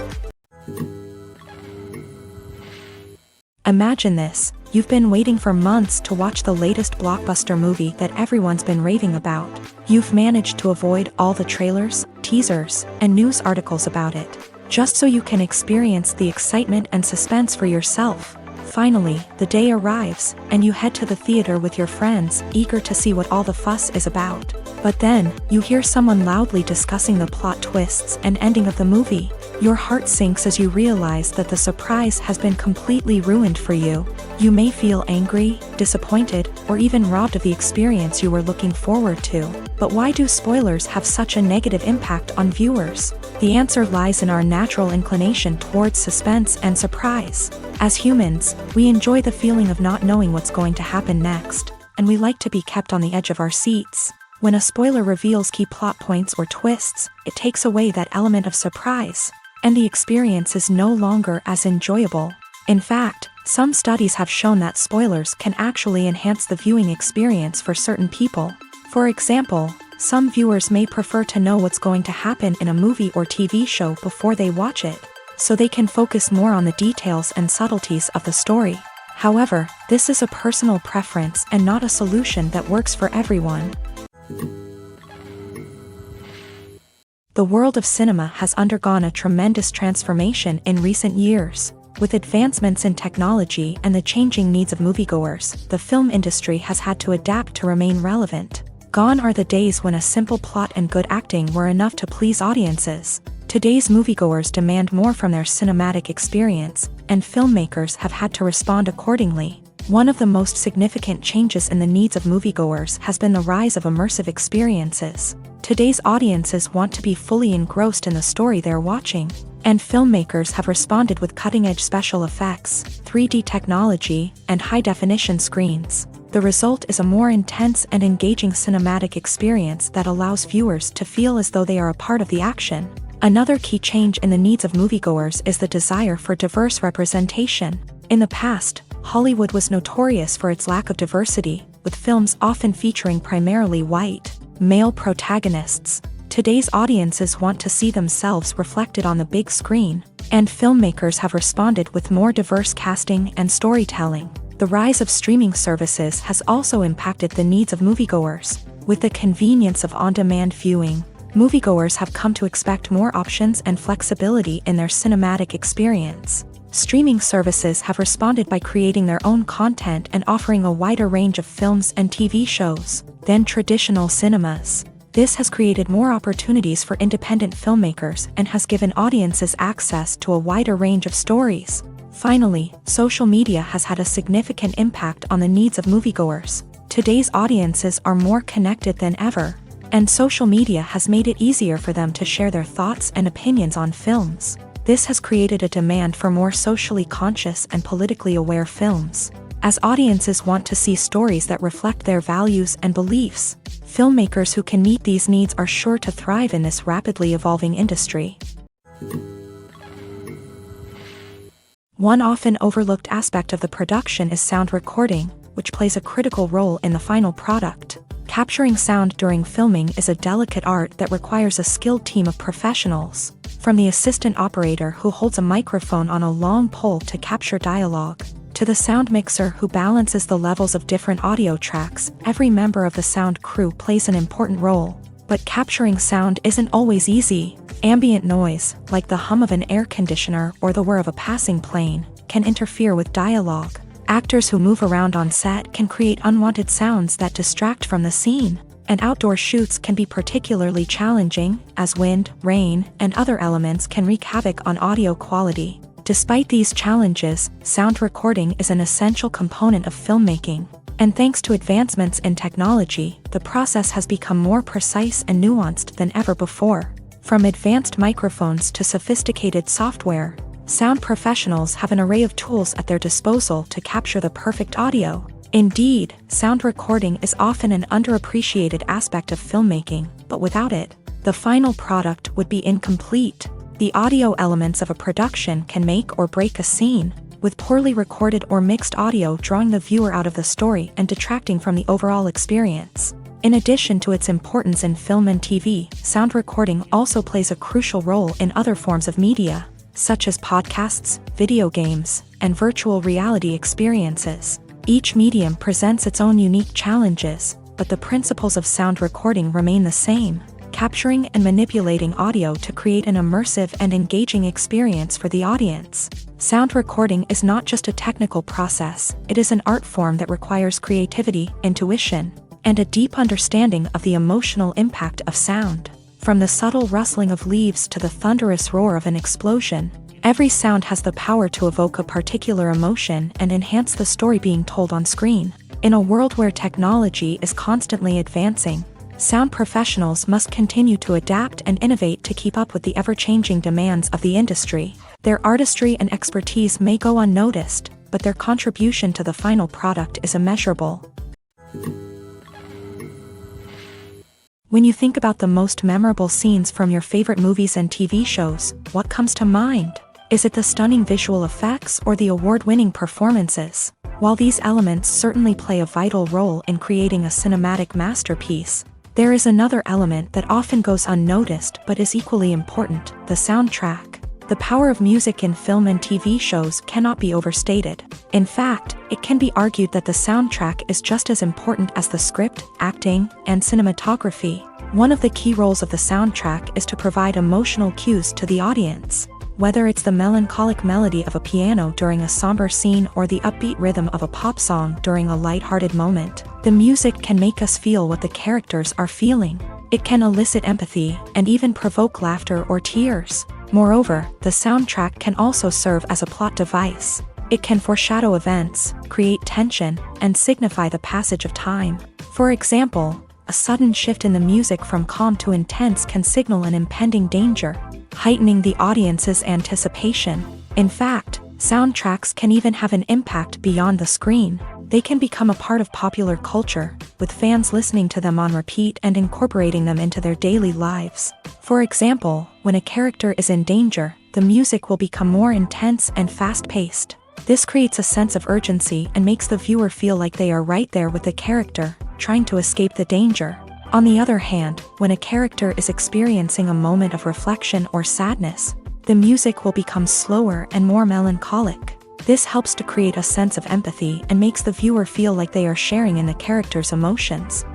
Imagine this. You've been waiting for months to watch the latest blockbuster movie that everyone's been raving about. You've managed to avoid all the trailers, teasers, and news articles about it, just so you can experience the excitement and suspense for yourself. Finally, the day arrives, and you head to the theater with your friends, eager to see what all the fuss is about. But then, you hear someone loudly discussing the plot twists and ending of the movie. Your heart sinks as you realize that the surprise has been completely ruined for you. You may feel angry, disappointed, or even robbed of the experience you were looking forward to. But why do spoilers have such a negative impact on viewers? The answer lies in our natural inclination towards suspense and surprise. As humans, we enjoy the feeling of not knowing what's going to happen next, and we like to be kept on the edge of our seats. When a spoiler reveals key plot points or twists, it takes away that element of surprise, and the experience is no longer as enjoyable. In fact, some studies have shown that spoilers can actually enhance the viewing experience for certain people. For example, some viewers may prefer to know what's going to happen in a movie or TV show before they watch it, so they can focus more on the details and subtleties of the story. However, this is a personal preference and not a solution that works for everyone. The world of cinema has undergone a tremendous transformation in recent years. With advancements in technology and the changing needs of moviegoers, the film industry has had to adapt to remain relevant. Gone are the days when a simple plot and good acting were enough to please audiences. Today's moviegoers demand more from their cinematic experience, and filmmakers have had to respond accordingly. One of the most significant changes in the needs of moviegoers has been the rise of immersive experiences. Today's audiences want to be fully engrossed in the story they're watching, and filmmakers have responded with cutting-edge special effects, 3D technology, and high-definition screens. The result is a more intense and engaging cinematic experience that allows viewers to feel as though they are a part of the action. Another key change in the needs of moviegoers is the desire for diverse representation. In the past, Hollywood was notorious for its lack of diversity, with films often featuring primarily white, male protagonists. Today's audiences want to see themselves reflected on the big screen, and filmmakers have responded with more diverse casting and storytelling. The rise of streaming services has also impacted the needs of moviegoers. With the convenience of on-demand viewing, moviegoers have come to expect more options and flexibility in their cinematic experience. Streaming services have responded by creating their own content and offering a wider range of films and TV shows than traditional cinemas. This has created more opportunities for independent filmmakers and has given audiences access to a wider range of stories. Finally, social media has had a significant impact on the needs of moviegoers. Today's audiences are more connected than ever, and social media has made it easier for them to share their thoughts and opinions on films. This has created a demand for more socially conscious and politically aware films. As audiences want to see stories that reflect their values and beliefs, filmmakers who can meet these needs are sure to thrive in this rapidly evolving industry. One often overlooked aspect of the production is sound recording, which plays a critical role in the final product. Capturing sound during filming is a delicate art that requires a skilled team of professionals, from the assistant operator who holds a microphone on a long pole to capture dialogue, to the sound mixer who balances the levels of different audio tracks. Every member of the sound crew plays an important role. But capturing sound isn't always easy. Ambient noise, like the hum of an air conditioner or the whir of a passing plane, can interfere with dialogue. Actors who move around on set can create unwanted sounds that distract from the scene. And outdoor shoots can be particularly challenging, as wind, rain, and other elements can wreak havoc on audio quality. Despite these challenges, sound recording is an essential component of filmmaking. And thanks to advancements in technology, the process has become more precise and nuanced than ever before. From advanced microphones to sophisticated software, sound professionals have an array of tools at their disposal to capture the perfect audio. Indeed, sound recording is often an underappreciated aspect of filmmaking, but without it, the final product would be incomplete. The audio elements of a production can make or break a scene, with poorly recorded or mixed audio drawing the viewer out of the story and detracting from the overall experience. In addition to its importance in film and TV, sound recording also plays a crucial role in other forms of media, such as podcasts, video games, and virtual reality experiences. Each medium presents its own unique challenges, but the principles of sound recording remain the same: capturing and manipulating audio to create an immersive and engaging experience for the audience. Sound recording is not just a technical process, it is an art form that requires creativity, intuition, and a deep understanding of the emotional impact of sound. From the subtle rustling of leaves to the thunderous roar of an explosion, every sound has the power to evoke a particular emotion and enhance the story being told on screen. In a world where technology is constantly advancing, sound professionals must continue to adapt and innovate to keep up with the ever-changing demands of the industry. Their artistry and expertise may go unnoticed, but their contribution to the final product is immeasurable. When you think about the most memorable scenes from your favorite movies and TV shows, what comes to mind? Is it the stunning visual effects or the award-winning performances? While these elements certainly play a vital role in creating a cinematic masterpiece, there is another element that often goes unnoticed but is equally important: the soundtrack. The power of music in film and TV shows cannot be overstated. In fact, it can be argued that the soundtrack is just as important as the script, acting, and cinematography. One of the key roles of the soundtrack is to provide emotional cues to the audience. Whether it's the melancholic melody of a piano during a somber scene or the upbeat rhythm of a pop song during a lighthearted moment, the music can make us feel what the characters are feeling. It can elicit empathy and even provoke laughter or tears. Moreover, the soundtrack can also serve as a plot device. It can foreshadow events, create tension, and signify the passage of time. For example, a sudden shift in the music from calm to intense can signal an impending danger, heightening the audience's anticipation. In fact, soundtracks can even have an impact beyond the screen. They can become a part of popular culture, with fans listening to them on repeat and incorporating them into their daily lives. For example, when a character is in danger, the music will become more intense and fast-paced. This creates a sense of urgency and makes the viewer feel like they are right there with the character, trying to escape the danger. On the other hand, when a character is experiencing a moment of reflection or sadness, the music will become slower and more melancholic. This helps to create a sense of empathy and makes the viewer feel like they are sharing in the character's emotions.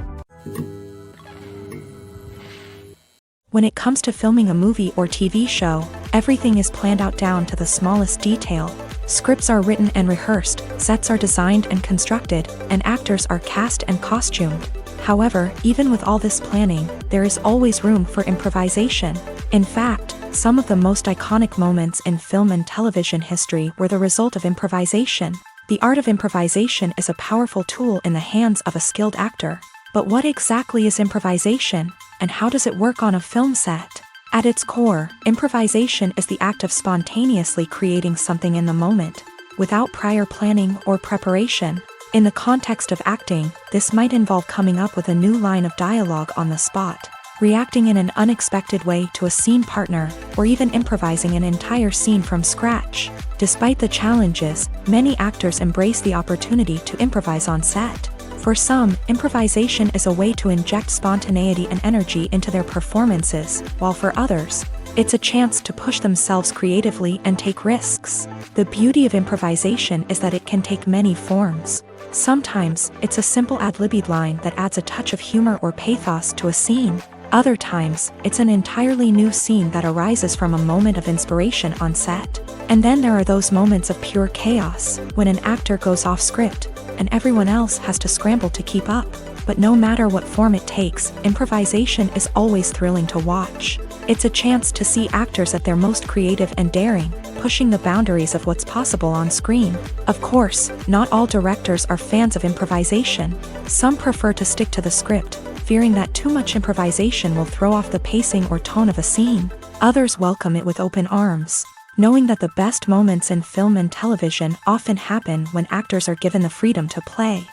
When it comes to filming a movie or TV show, everything is planned out down to the smallest detail. Scripts are written and rehearsed, sets are designed and constructed, and actors are cast and costumed. However, even with all this planning, there is always room for improvisation. In fact, some of the most iconic moments in film and television history were the result of improvisation. The art of improvisation is a powerful tool in the hands of a skilled actor. But what exactly is improvisation, and how does it work on a film set? At its core, improvisation is the act of spontaneously creating something in the moment, without prior planning or preparation. In the context of acting, this might involve coming up with a new line of dialogue on the spot, reacting in an unexpected way to a scene partner, or even improvising an entire scene from scratch. Despite the challenges, many actors embrace the opportunity to improvise on set. For some, improvisation is a way to inject spontaneity and energy into their performances, while for others, it's a chance to push themselves creatively and take risks. The beauty of improvisation is that it can take many forms. Sometimes, it's a simple ad-libbed line that adds a touch of humor or pathos to a scene. Other times, it's an entirely new scene that arises from a moment of inspiration on set. And then there are those moments of pure chaos, when an actor goes off script, and everyone else has to scramble to keep up. But no matter what form it takes, improvisation is always thrilling to watch. It's a chance to see actors at their most creative and daring, pushing the boundaries of what's possible on screen. Of course, not all directors are fans of improvisation. Some prefer to stick to the script, fearing that too much improvisation will throw off the pacing or tone of a scene. Others welcome it with open arms, knowing that the best moments in film and television often happen when actors are given the freedom to play.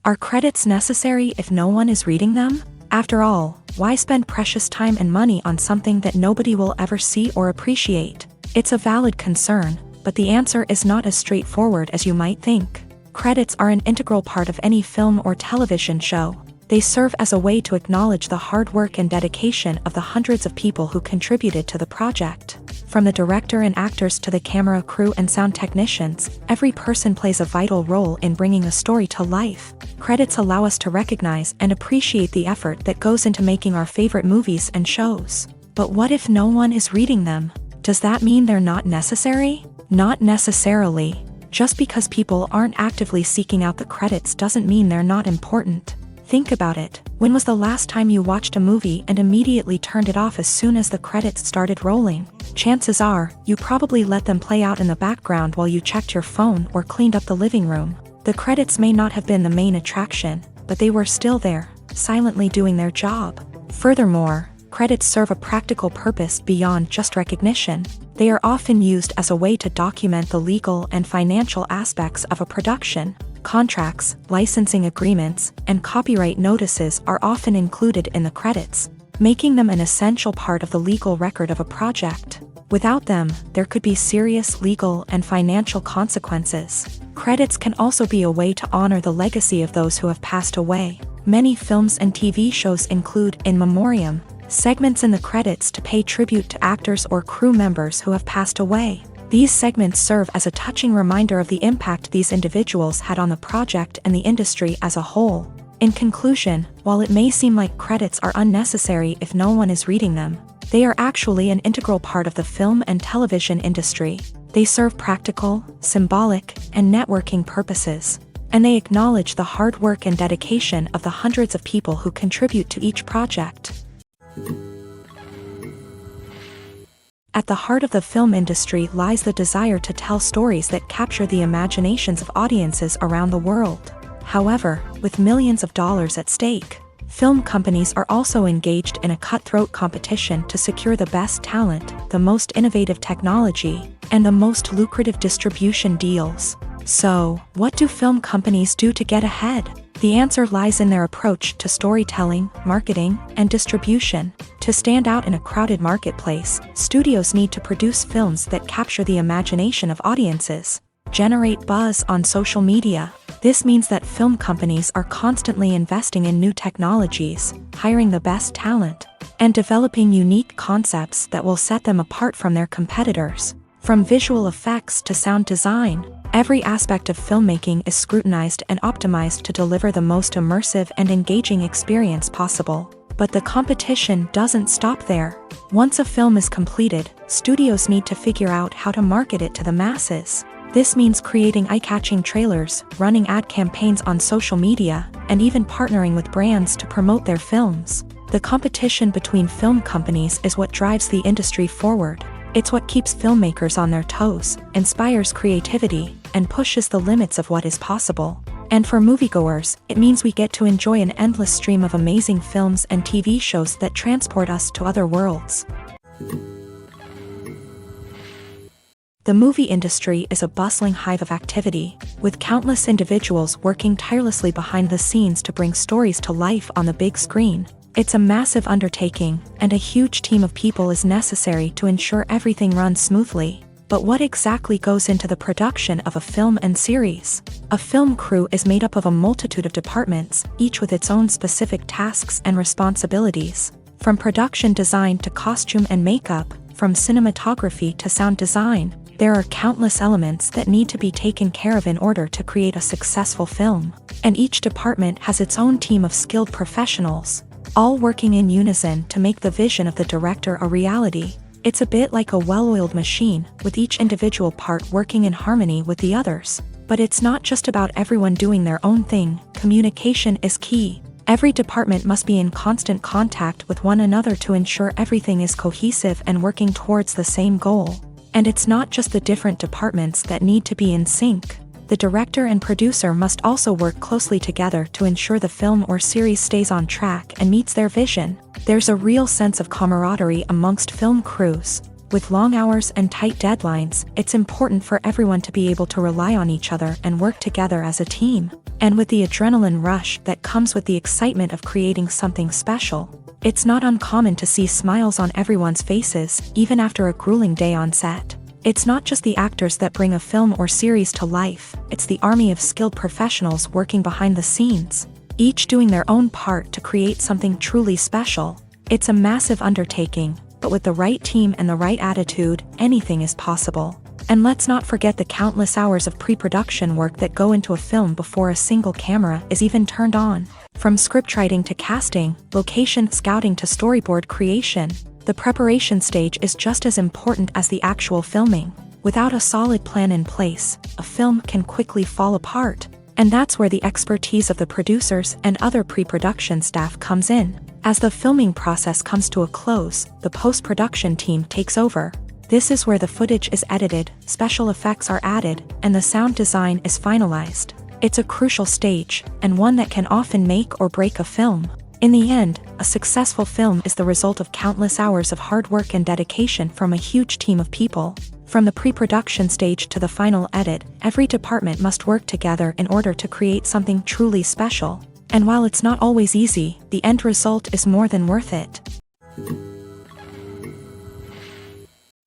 Are credits necessary if no one is reading them? After all, why spend precious time and money on something that nobody will ever see or appreciate? It's a valid concern, but the answer is not as straightforward as you might think. Credits are an integral part of any film or television show. They serve as a way to acknowledge the hard work and dedication of the hundreds of people who contributed to the project. From the director and actors to the camera crew and sound technicians, every person plays a vital role in bringing a story to life. Credits allow us to recognize and appreciate the effort that goes into making our favorite movies and shows. But what if no one is reading them? Does that mean they're not necessary? Not necessarily. Just because people aren't actively seeking out the credits doesn't mean they're not important. Think about it. When was the last time you watched a movie and immediately turned it off as soon as the credits started rolling? Chances are, you probably let them play out in the background while you checked your phone or cleaned up the living room. The credits may not have been the main attraction, but they were still there, silently doing their job. Furthermore, credits serve a practical purpose beyond just recognition. They are often used as a way to document the legal and financial aspects of a production. Contracts, licensing agreements, and copyright notices are often included in the credits, making them an essential part of the legal record of a project. Without them, there could be serious legal and financial consequences. Credits can also be a way to honor the legacy of those who have passed away. Many films and TV shows include in memoriam segments in the credits to pay tribute to actors or crew members who have passed away. These segments serve as a touching reminder of the impact these individuals had on the project and the industry as a whole. In conclusion, while it may seem like credits are unnecessary if no one is reading them, they are actually an integral part of the film and television industry. They serve practical, symbolic, and networking purposes, and they acknowledge the hard work and dedication of the hundreds of people who contribute to each project. At the heart of the film industry lies the desire to tell stories that capture the imaginations of audiences around the world. However, with millions of dollars at stake, film companies are also engaged in a cutthroat competition to secure the best talent, the most innovative technology, and the most lucrative distribution deals. So, what do film companies do to get ahead? The answer lies in their approach to storytelling, marketing, and distribution. To stand out in a crowded marketplace, studios need to produce films that capture the imagination of audiences, generate buzz on social media. This means that film companies are constantly investing in new technologies, hiring the best talent, and developing unique concepts that will set them apart from their competitors. From visual effects to sound design, every aspect of filmmaking is scrutinized and optimized to deliver the most immersive and engaging experience possible. But the competition doesn't stop there. Once a film is completed, studios need to figure out how to market it to the masses. This means creating eye-catching trailers, running ad campaigns on social media, and even partnering with brands to promote their films. The competition between film companies is what drives the industry forward. It's what keeps filmmakers on their toes, inspires creativity, and pushes the limits of what is possible. And for moviegoers, it means we get to enjoy an endless stream of amazing films and TV shows that transport us to other worlds. The movie industry is a bustling hive of activity, with countless individuals working tirelessly behind the scenes to bring stories to life on the big screen. It's a massive undertaking, and a huge team of people is necessary to ensure everything runs smoothly. But what exactly goes into the production of a film and series? A film crew is made up of a multitude of departments, each with its own specific tasks and responsibilities. From production design to costume and makeup, from cinematography to sound design, there are countless elements that need to be taken care of in order to create a successful film. And each department has its own team of skilled professionals, all working in unison to make the vision of the director a reality. It's a bit like a well-oiled machine, with each individual part working in harmony with the others. But it's not just about everyone doing their own thing. Communication is key. Every department must be in constant contact with one another to ensure everything is cohesive and working towards the same goal. And it's not just the different departments that need to be in sync. The director and producer must also work closely together to ensure the film or series stays on track and meets their vision. There's a real sense of camaraderie amongst film crews. With long hours and tight deadlines, it's important for everyone to be able to rely on each other and work together as a team. And with the adrenaline rush that comes with the excitement of creating something special, it's not uncommon to see smiles on everyone's faces, even after a grueling day on set. It's not just the actors that bring a film or series to life, it's the army of skilled professionals working behind the scenes, each doing their own part to create something truly special. It's a massive undertaking, but with the right team and the right attitude, anything is possible. And let's not forget the countless hours of pre-production work that go into a film before a single camera is even turned on. From scriptwriting to casting, location scouting to storyboard creation, the preparation stage is just as important as the actual filming. Without a solid plan in place, a film can quickly fall apart. And that's where the expertise of the producers and other pre-production staff comes in. As the filming process comes to a close, the post-production team takes over. This is where the footage is edited, special effects are added, and the sound design is finalized. It's a crucial stage, and one that can often make or break a film. In the end, a successful film is the result of countless hours of hard work and dedication from a huge team of people. From the pre-production stage to the final edit, every department must work together in order to create something truly special. And while it's not always easy, the end result is more than worth it.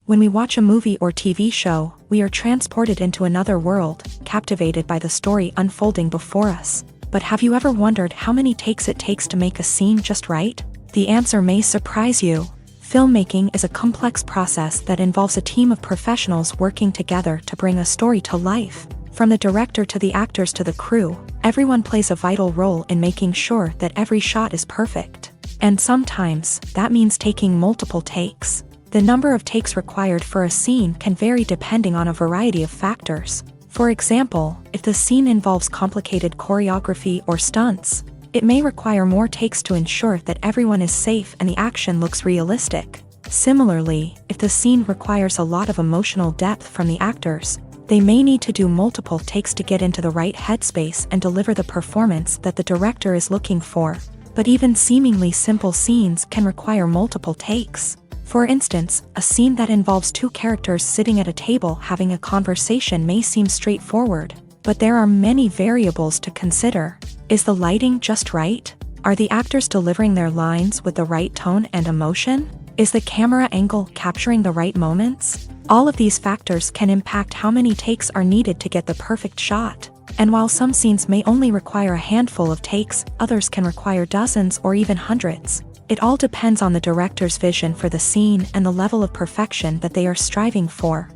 When we watch a movie or TV show, we are transported into another world, captivated by the story unfolding before us. But have you ever wondered how many takes it takes to make a scene just right? The answer may surprise you. Filmmaking is a complex process that involves a team of professionals working together to bring a story to life. From the director to the actors to the crew, everyone plays a vital role in making sure that every shot is perfect. And sometimes, that means taking multiple takes. The number of takes required for a scene can vary depending on a variety of factors. For example, if the scene involves complicated choreography or stunts, it may require more takes to ensure that everyone is safe and the action looks realistic. Similarly, if the scene requires a lot of emotional depth from the actors, they may need to do multiple takes to get into the right headspace and deliver the performance that the director is looking for. But even seemingly simple scenes can require multiple takes. For instance, a scene that involves two characters sitting at a table having a conversation may seem straightforward. But there are many variables to consider. Is the lighting just right? Are the actors delivering their lines with the right tone and emotion? Is the camera angle capturing the right moments? All of these factors can impact how many takes are needed to get the perfect shot. And while some scenes may only require a handful of takes, others can require dozens or even hundreds. It all depends on the director's vision for the scene and the level of perfection that they are striving for.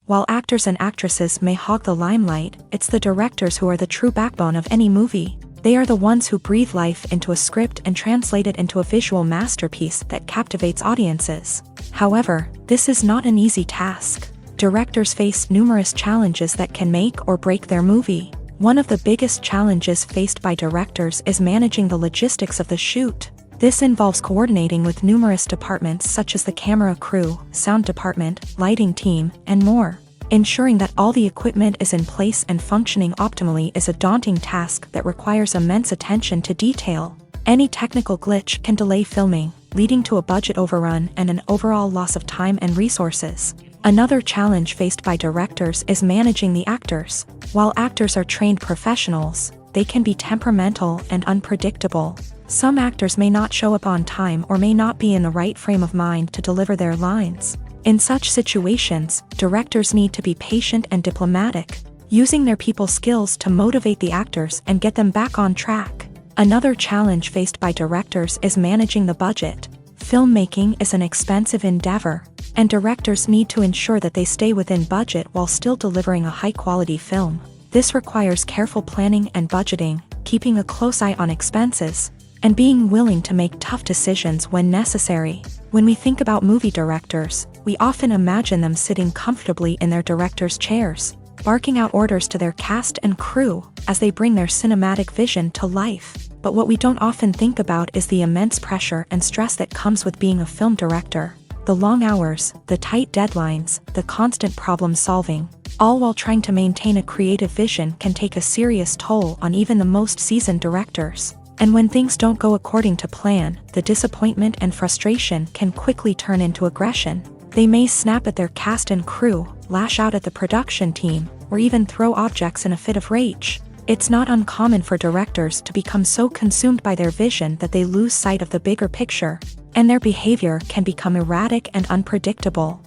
While actors and actresses may hog the limelight, it's the directors who are the true backbone of any movie. They are the ones who breathe life into a script and translate it into a visual masterpiece that captivates audiences. However, this is not an easy task. Directors face numerous challenges that can make or break their movie. One of the biggest challenges faced by directors is managing the logistics of the shoot. This involves coordinating with numerous departments such as the camera crew, sound department, lighting team, and more. Ensuring that all the equipment is in place and functioning optimally is a daunting task that requires immense attention to detail. Any technical glitch can delay filming, leading to a budget overrun and an overall loss of time and resources. Another challenge faced by directors is managing the actors. While actors are trained professionals, they can be temperamental and unpredictable. Some actors may not show up on time or may not be in the right frame of mind to deliver their lines. In such situations, directors need to be patient and diplomatic, using their people skills to motivate the actors and get them back on track. Another challenge faced by directors is managing the budget. Filmmaking is an expensive endeavor, and directors need to ensure that they stay within budget while still delivering a high-quality film. This requires careful planning and budgeting, keeping a close eye on expenses, and being willing to make tough decisions when necessary. When we think about movie directors, we often imagine them sitting comfortably in their director's chairs, barking out orders to their cast and crew as they bring their cinematic vision to life. But what we don't often think about is the immense pressure and stress that comes with being a film director. The long hours, the tight deadlines, the constant problem solving, all while trying to maintain a creative vision can take a serious toll on even the most seasoned directors. And when things don't go according to plan, the disappointment and frustration can quickly turn into aggression. They may snap at their cast and crew, lash out at the production team, or even throw objects in a fit of rage. It's not uncommon for directors to become so consumed by their vision that they lose sight of the bigger picture, and their behavior can become erratic and unpredictable.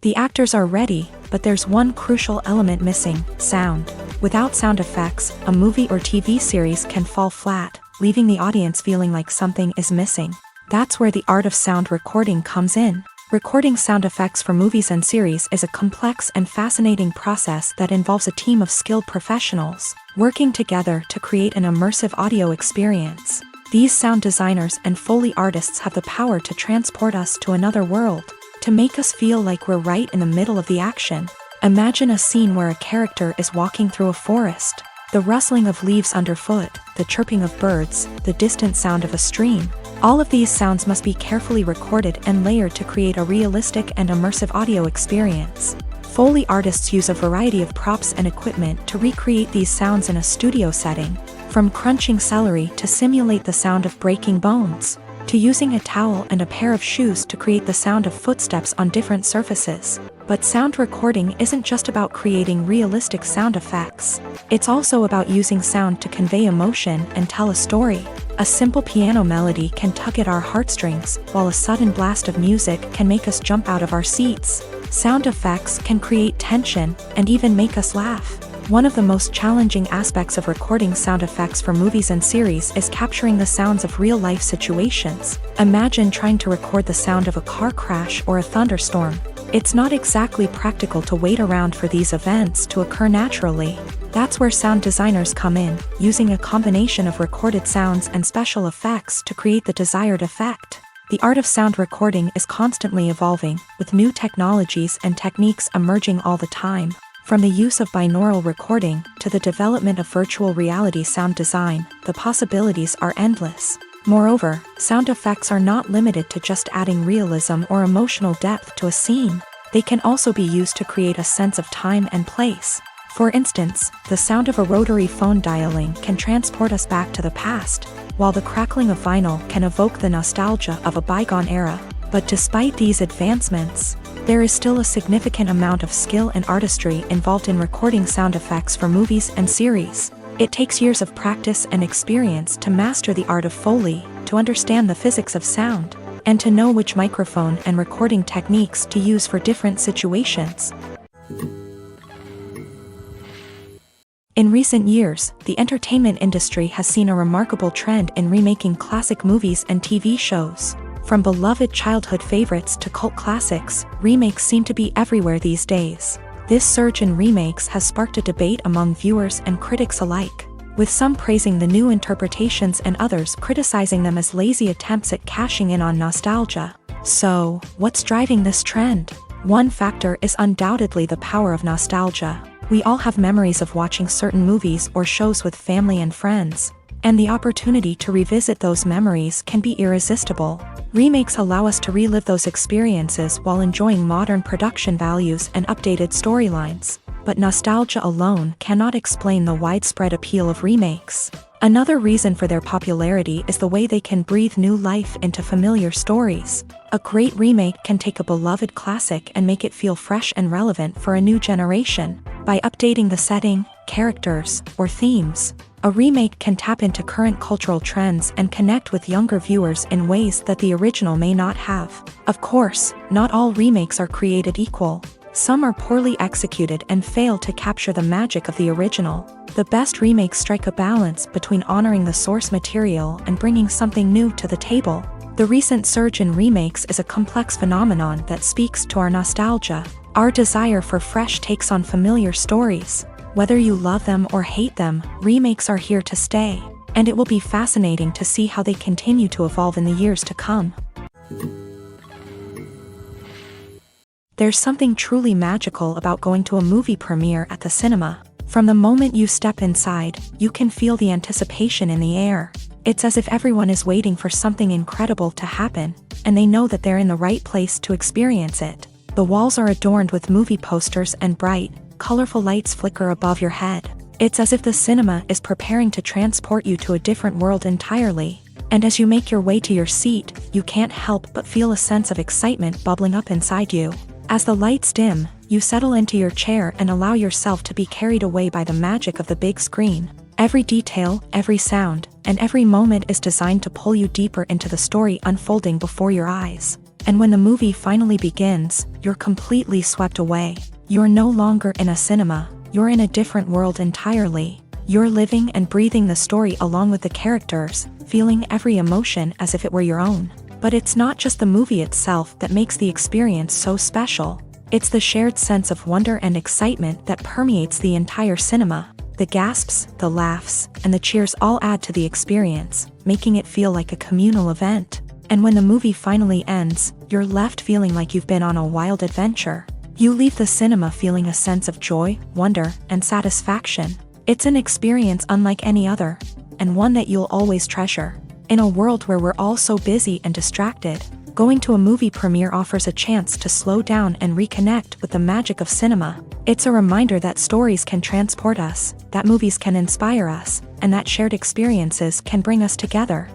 The actors are ready, but there's one crucial element missing: sound. Without sound effects, a movie or TV series can fall flat, leaving the audience feeling like something is missing. That's where the art of sound recording comes in. Recording sound effects for movies and series is a complex and fascinating process that involves a team of skilled professionals working together to create an immersive audio experience. These sound designers and Foley artists have the power to transport us to another world, to make us feel like we're right in the middle of the action. Imagine a scene where a character is walking through a forest. The rustling of leaves underfoot, the chirping of birds, the distant sound of a stream. All of these sounds must be carefully recorded and layered to create a realistic and immersive audio experience. Foley artists use a variety of props and equipment to recreate these sounds in a studio setting, from crunching celery to simulate the sound of breaking bones, to using a towel and a pair of shoes to create the sound of footsteps on different surfaces. But sound recording isn't just about creating realistic sound effects. It's also about using sound to convey emotion and tell a story. A simple piano melody can tug at our heartstrings, while a sudden blast of music can make us jump out of our seats. Sound effects can create tension and even make us laugh. One of the most challenging aspects of recording sound effects for movies and series is capturing the sounds of real-life situations. Imagine trying to record the sound of a car crash or a thunderstorm. It's not exactly practical to wait around for these events to occur naturally. That's where sound designers come in, using a combination of recorded sounds and special effects to create the desired effect. The art of sound recording is constantly evolving, with new technologies and techniques emerging all the time. From the use of binaural recording to the development of virtual reality sound design, the possibilities are endless. Moreover, sound effects are not limited to just adding realism or emotional depth to a scene. They can also be used to create a sense of time and place. For instance, the sound of a rotary phone dialing can transport us back to the past, while the crackling of vinyl can evoke the nostalgia of a bygone era. But despite these advancements, there is still a significant amount of skill and artistry involved in recording sound effects for movies and series. It takes years of practice and experience to master the art of Foley, to understand the physics of sound, and to know which microphone and recording techniques to use for different situations. In recent years, the entertainment industry has seen a remarkable trend in remaking classic movies and TV shows. From beloved childhood favorites to cult classics, remakes seem to be everywhere these days. This surge in remakes has sparked a debate among viewers and critics alike, with some praising the new interpretations and others criticizing them as lazy attempts at cashing in on nostalgia. So, what's driving this trend? One factor is undoubtedly the power of nostalgia. We all have memories of watching certain movies or shows with family and friends, and the opportunity to revisit those memories can be irresistible. Remakes allow us to relive those experiences while enjoying modern production values and updated storylines. But nostalgia alone cannot explain the widespread appeal of remakes. Another reason for their popularity is the way they can breathe new life into familiar stories. A great remake can take a beloved classic and make it feel fresh and relevant for a new generation. By updating the setting, characters, or themes, a remake can tap into current cultural trends and connect with younger viewers in ways that the original may not have. Of course, not all remakes are created equal. Some are poorly executed and fail to capture the magic of the original. The best remakes strike a balance between honoring the source material and bringing something new to the table. The recent surge in remakes is a complex phenomenon that speaks to our nostalgia, our desire for fresh takes on familiar stories. Whether you love them or hate them, remakes are here to stay, and it will be fascinating to see how they continue to evolve in the years to come. There's something truly magical about going to a movie premiere at the cinema. From the moment you step inside, you can feel the anticipation in the air. It's as if everyone is waiting for something incredible to happen, and they know that they're in the right place to experience it. The walls are adorned with movie posters and bright, colorful lights flicker above your head. It's as if the cinema is preparing to transport you to a different world entirely. And as you make your way to your seat, you can't help but feel a sense of excitement bubbling up inside you. As the lights dim, you settle into your chair and allow yourself to be carried away by the magic of the big screen. Every detail, every sound, and every moment is designed to pull you deeper into the story unfolding before your eyes. And when the movie finally begins, you're completely swept away. You're no longer in a cinema, you're in a different world entirely. You're living and breathing the story along with the characters, feeling every emotion as if it were your own. But it's not just the movie itself that makes the experience so special. It's the shared sense of wonder and excitement that permeates the entire cinema. The gasps, the laughs, and the cheers all add to the experience, making it feel like a communal event. And when the movie finally ends, you're left feeling like you've been on a wild adventure. You leave the cinema feeling a sense of joy, wonder, and satisfaction. It's an experience unlike any other, and one that you'll always treasure. In a world where we're all so busy and distracted, going to a movie premiere offers a chance to slow down and reconnect with the magic of cinema. It's a reminder that stories can transport us, that movies can inspire us, and that shared experiences can bring us together.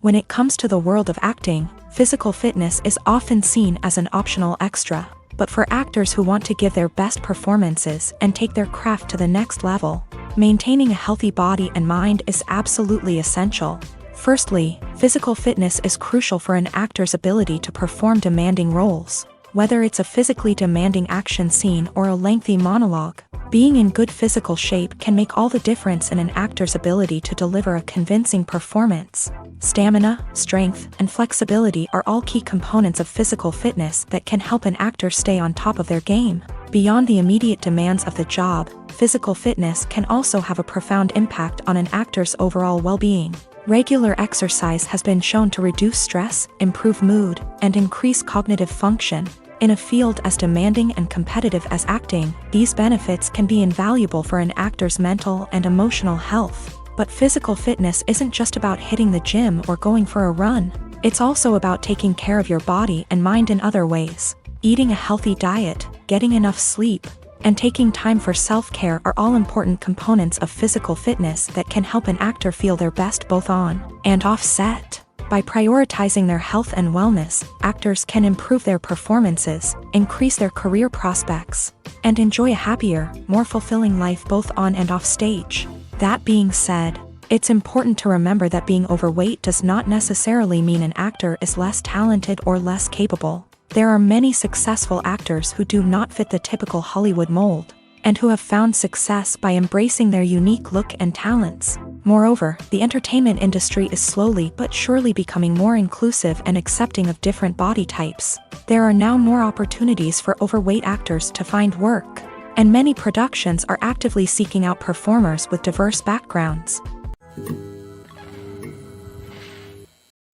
When it comes to the world of acting, physical fitness is often seen as an optional extra. But for actors who want to give their best performances and take their craft to the next level, maintaining a healthy body and mind is absolutely essential. Firstly, physical fitness is crucial for an actor's ability to perform demanding roles. Whether it's a physically demanding action scene or a lengthy monologue, being in good physical shape can make all the difference in an actor's ability to deliver a convincing performance. Stamina, strength, and flexibility are all key components of physical fitness that can help an actor stay on top of their game. Beyond the immediate demands of the job, physical fitness can also have a profound impact on an actor's overall well-being. Regular exercise has been shown to reduce stress, improve mood, and increase cognitive function. In a field as demanding and competitive as acting, these benefits can be invaluable for an actor's mental and emotional health. But physical fitness isn't just about hitting the gym or going for a run. It's also about taking care of your body and mind in other ways. Eating a healthy diet, getting enough sleep, and taking time for self-care are all important components of physical fitness that can help an actor feel their best both on and off set. By prioritizing their health and wellness, actors can improve their performances, increase their career prospects, and enjoy a happier, more fulfilling life both on and off stage. That being said, it's important to remember that being overweight does not necessarily mean an actor is less talented or less capable. There are many successful actors who do not fit the typical Hollywood mold, and who have found success by embracing their unique look and talents. Moreover, the entertainment industry is slowly but surely becoming more inclusive and accepting of different body types. There are now more opportunities for overweight actors to find work, and many productions are actively seeking out performers with diverse backgrounds.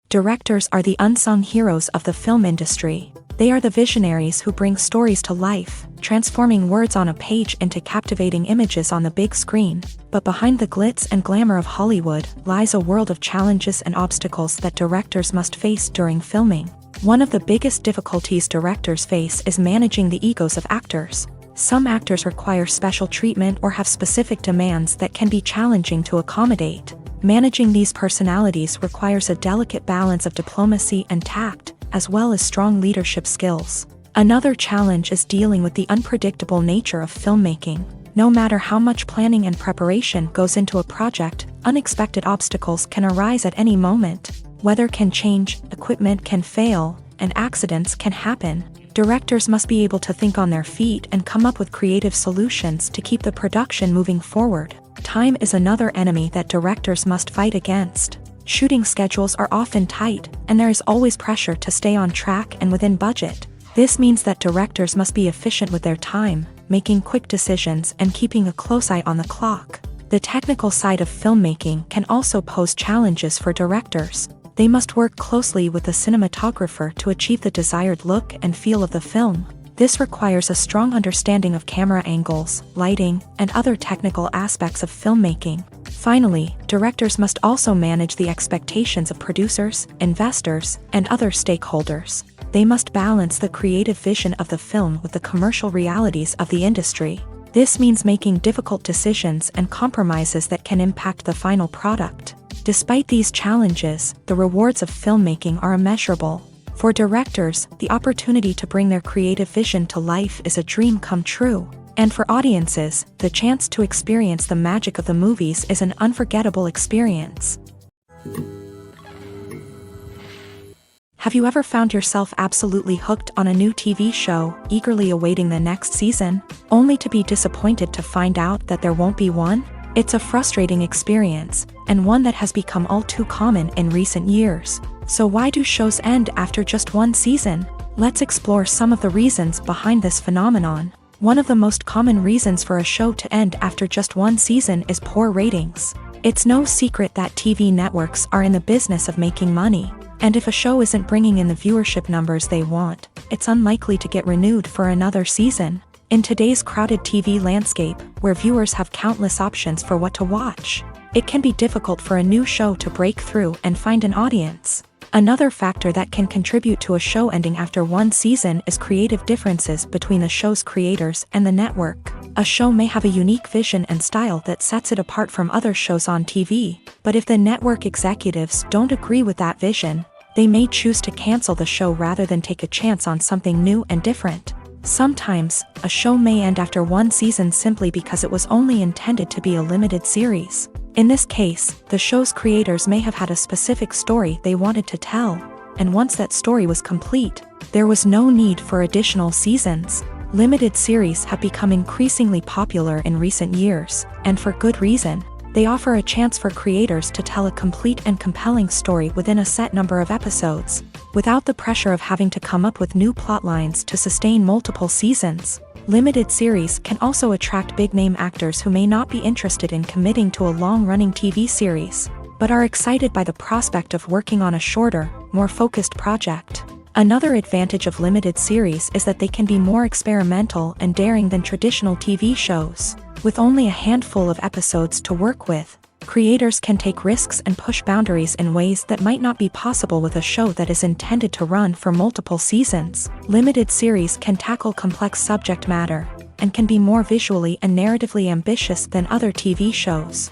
Directors are the unsung heroes of the film industry. They are the visionaries who bring stories to life, transforming words on a page into captivating images on the big screen. But behind the glitz and glamour of Hollywood lies a world of challenges and obstacles that directors must face during filming. One of the biggest difficulties directors face is managing the egos of actors. Some actors require special treatment or have specific demands that can be challenging to accommodate. Managing these personalities requires a delicate balance of diplomacy and tact, as well as strong leadership skills. Another challenge is dealing with the unpredictable nature of filmmaking. No matter how much planning and preparation goes into a project, unexpected obstacles can arise at any moment. Weather can change, equipment can fail, and accidents can happen. Directors must be able to think on their feet and come up with creative solutions to keep the production moving forward. Time is another enemy that directors must fight against. Shooting schedules are often tight, and there is always pressure to stay on track and within budget. This means that directors must be efficient with their time, making quick decisions and keeping a close eye on the clock. The technical side of filmmaking can also pose challenges for directors. They must work closely with the cinematographer to achieve the desired look and feel of the film. This requires a strong understanding of camera angles, lighting, and other technical aspects of filmmaking. Finally, directors must also manage the expectations of producers, investors, and other stakeholders. They must balance the creative vision of the film with the commercial realities of the industry. This means making difficult decisions and compromises that can impact the final product. Despite these challenges, the rewards of filmmaking are immeasurable. For directors, the opportunity to bring their creative vision to life is a dream come true. And for audiences, the chance to experience the magic of the movies is an unforgettable experience. Have you ever found yourself absolutely hooked on a new TV show, eagerly awaiting the next season, only to be disappointed to find out that there won't be one? It's a frustrating experience, and one that has become all too common in recent years. So why do shows end after just one season? Let's explore some of the reasons behind this phenomenon. One of the most common reasons for a show to end after just one season is poor ratings. It's no secret that TV networks are in the business of making money, and if a show isn't bringing in the viewership numbers they want, it's unlikely to get renewed for another season. In today's crowded TV landscape, where viewers have countless options for what to watch, it can be difficult for a new show to break through and find an audience. Another factor that can contribute to a show ending after one season is creative differences between the show's creators and the network. A show may have a unique vision and style that sets it apart from other shows on TV, but if the network executives don't agree with that vision, they may choose to cancel the show rather than take a chance on something new and different. Sometimes, a show may end after one season simply because it was only intended to be a limited series. In this case, the show's creators may have had a specific story they wanted to tell, and once that story was complete, there was no need for additional seasons. Limited series have become increasingly popular in recent years, and for good reason. They offer a chance for creators to tell a complete and compelling story within a set number of episodes, without the pressure of having to come up with new plotlines to sustain multiple seasons. Limited series can also attract big-name actors who may not be interested in committing to a long-running TV series, but are excited by the prospect of working on a shorter, more focused project. Another advantage of limited series is that they can be more experimental and daring than traditional TV shows. With only a handful of episodes to work with, creators can take risks and push boundaries in ways that might not be possible with a show that is intended to run for multiple seasons. Limited series can tackle complex subject matter, and can be more visually and narratively ambitious than other TV shows.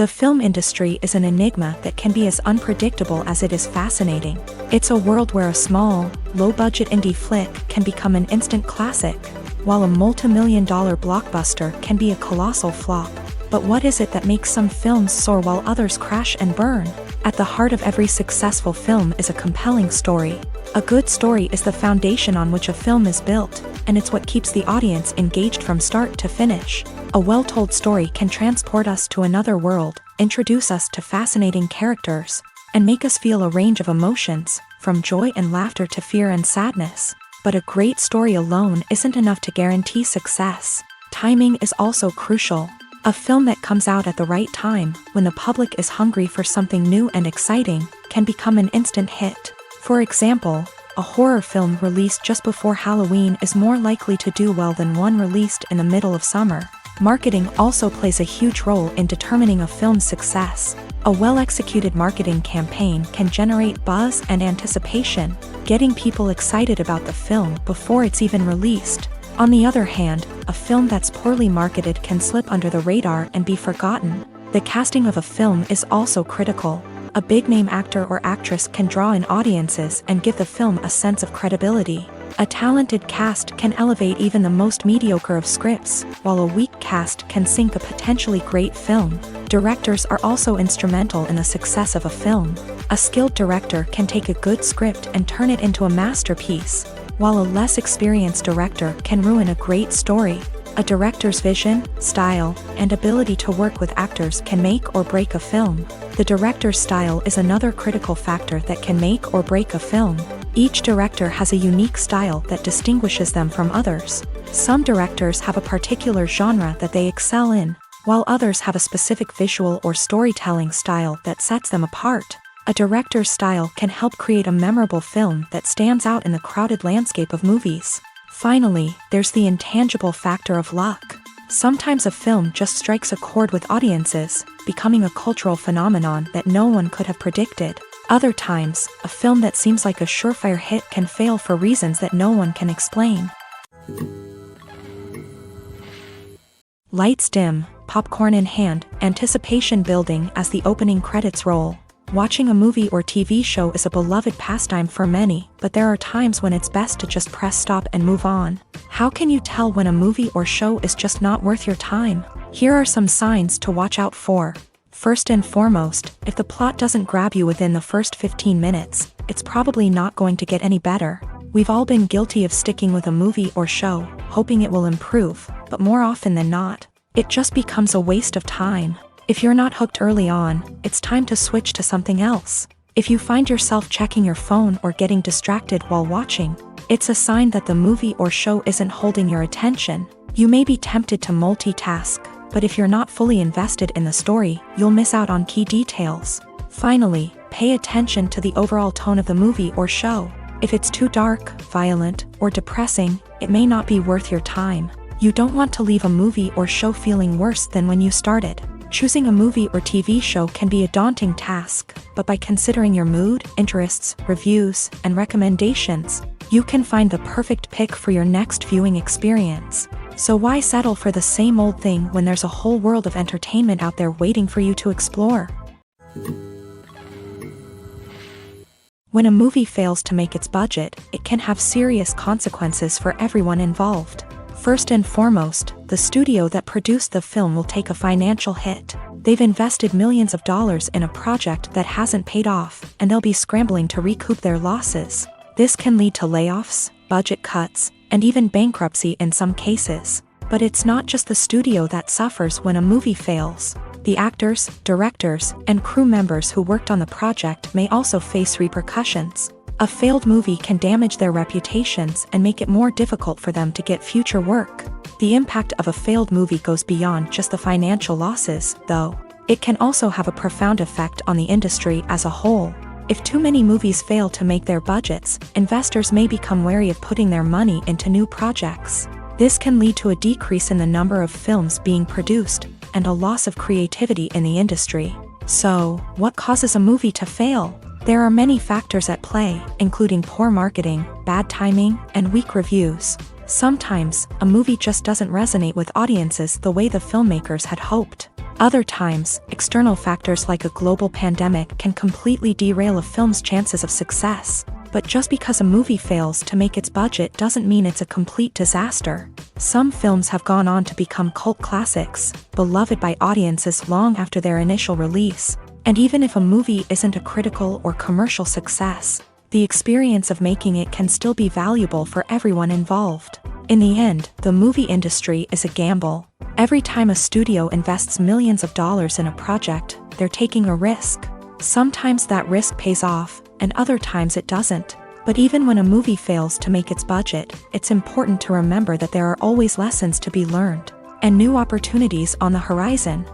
The film industry is an enigma that can be as unpredictable as it is fascinating. It's a world where a small, low-budget indie flick can become an instant classic, while a multi-million-dollar blockbuster can be a colossal flop. But what is it that makes some films soar while others crash and burn? At the heart of every successful film is a compelling story. A good story is the foundation on which a film is built, and it's what keeps the audience engaged from start to finish. A well-told story can transport us to another world, introduce us to fascinating characters, and make us feel a range of emotions, from joy and laughter to fear and sadness. But a great story alone isn't enough to guarantee success. Timing is also crucial. A film that comes out at the right time, when the public is hungry for something new and exciting, can become an instant hit. For example, a horror film released just before Halloween is more likely to do well than one released in the middle of summer. Marketing also plays a huge role in determining a film's success. A well-executed marketing campaign can generate buzz and anticipation, getting people excited about the film before it's even released. On the other hand, a film that's poorly marketed can slip under the radar and be forgotten. The casting of a film is also critical. A big-name actor or actress can draw in audiences and give the film a sense of credibility. A talented cast can elevate even the most mediocre of scripts, while a weak cast can sink a potentially great film. Directors are also instrumental in the success of a film. A skilled director can take a good script and turn it into a masterpiece, while a less experienced director can ruin a great story. A director's vision, style, and ability to work with actors can make or break a film. The director's style is another critical factor that can make or break a film. Each director has a unique style that distinguishes them from others. Some directors have a particular genre that they excel in, while others have a specific visual or storytelling style that sets them apart. A director's style can help create a memorable film that stands out in the crowded landscape of movies. Finally, there's the intangible factor of luck. Sometimes a film just strikes a chord with audiences, becoming a cultural phenomenon that no one could have predicted. Other times, a film that seems like a surefire hit can fail for reasons that no one can explain. Lights dim, popcorn in hand, anticipation building as the opening credits roll. Watching a movie or TV show is a beloved pastime for many, but there are times when it's best to just press stop and move on. How can you tell when a movie or show is just not worth your time? Here are some signs to watch out for. First and foremost, if the plot doesn't grab you within the first 15 minutes, it's probably not going to get any better. We've all been guilty of sticking with a movie or show, hoping it will improve, but more often than not, it just becomes a waste of time. If you're not hooked early on, it's time to switch to something else. If you find yourself checking your phone or getting distracted while watching, it's a sign that the movie or show isn't holding your attention. You may be tempted to multitask, but if you're not fully invested in the story, you'll miss out on key details. Finally, pay attention to the overall tone of the movie or show. If it's too dark, violent, or depressing, it may not be worth your time. You don't want to leave a movie or show feeling worse than when you started. Choosing a movie or TV show can be a daunting task, but by considering your mood, interests, reviews, and recommendations, you can find the perfect pick for your next viewing experience. So why settle for the same old thing when there's a whole world of entertainment out there waiting for you to explore? When a movie fails to make its budget, it can have serious consequences for everyone involved. First and foremost, the studio that produced the film will take a financial hit. They've invested millions of dollars in a project that hasn't paid off, and they'll be scrambling to recoup their losses. This can lead to layoffs, budget cuts, and even bankruptcy in some cases. But it's not just the studio that suffers when a movie fails. The actors, directors, and crew members who worked on the project may also face repercussions. A failed movie can damage their reputations and make it more difficult for them to get future work. The impact of a failed movie goes beyond just the financial losses, though. It can also have a profound effect on the industry as a whole. If too many movies fail to make their budgets, investors may become wary of putting their money into new projects. This can lead to a decrease in the number of films being produced, and a loss of creativity in the industry. So, what causes a movie to fail? There are many factors at play, including poor marketing, bad timing, and weak reviews. Sometimes, a movie just doesn't resonate with audiences the way the filmmakers had hoped. Other times, external factors like a global pandemic can completely derail a film's chances of success. But just because a movie fails to make its budget doesn't mean it's a complete disaster. Some films have gone on to become cult classics, beloved by audiences long after their initial release. And even if a movie isn't a critical or commercial success, the experience of making it can still be valuable for everyone involved. In the end, the movie industry is a gamble. Every time a studio invests millions of dollars in a project, they're taking a risk. Sometimes that risk pays off, and other times it doesn't. But even when a movie fails to make its budget, it's important to remember that there are always lessons to be learned, and new opportunities on the horizon.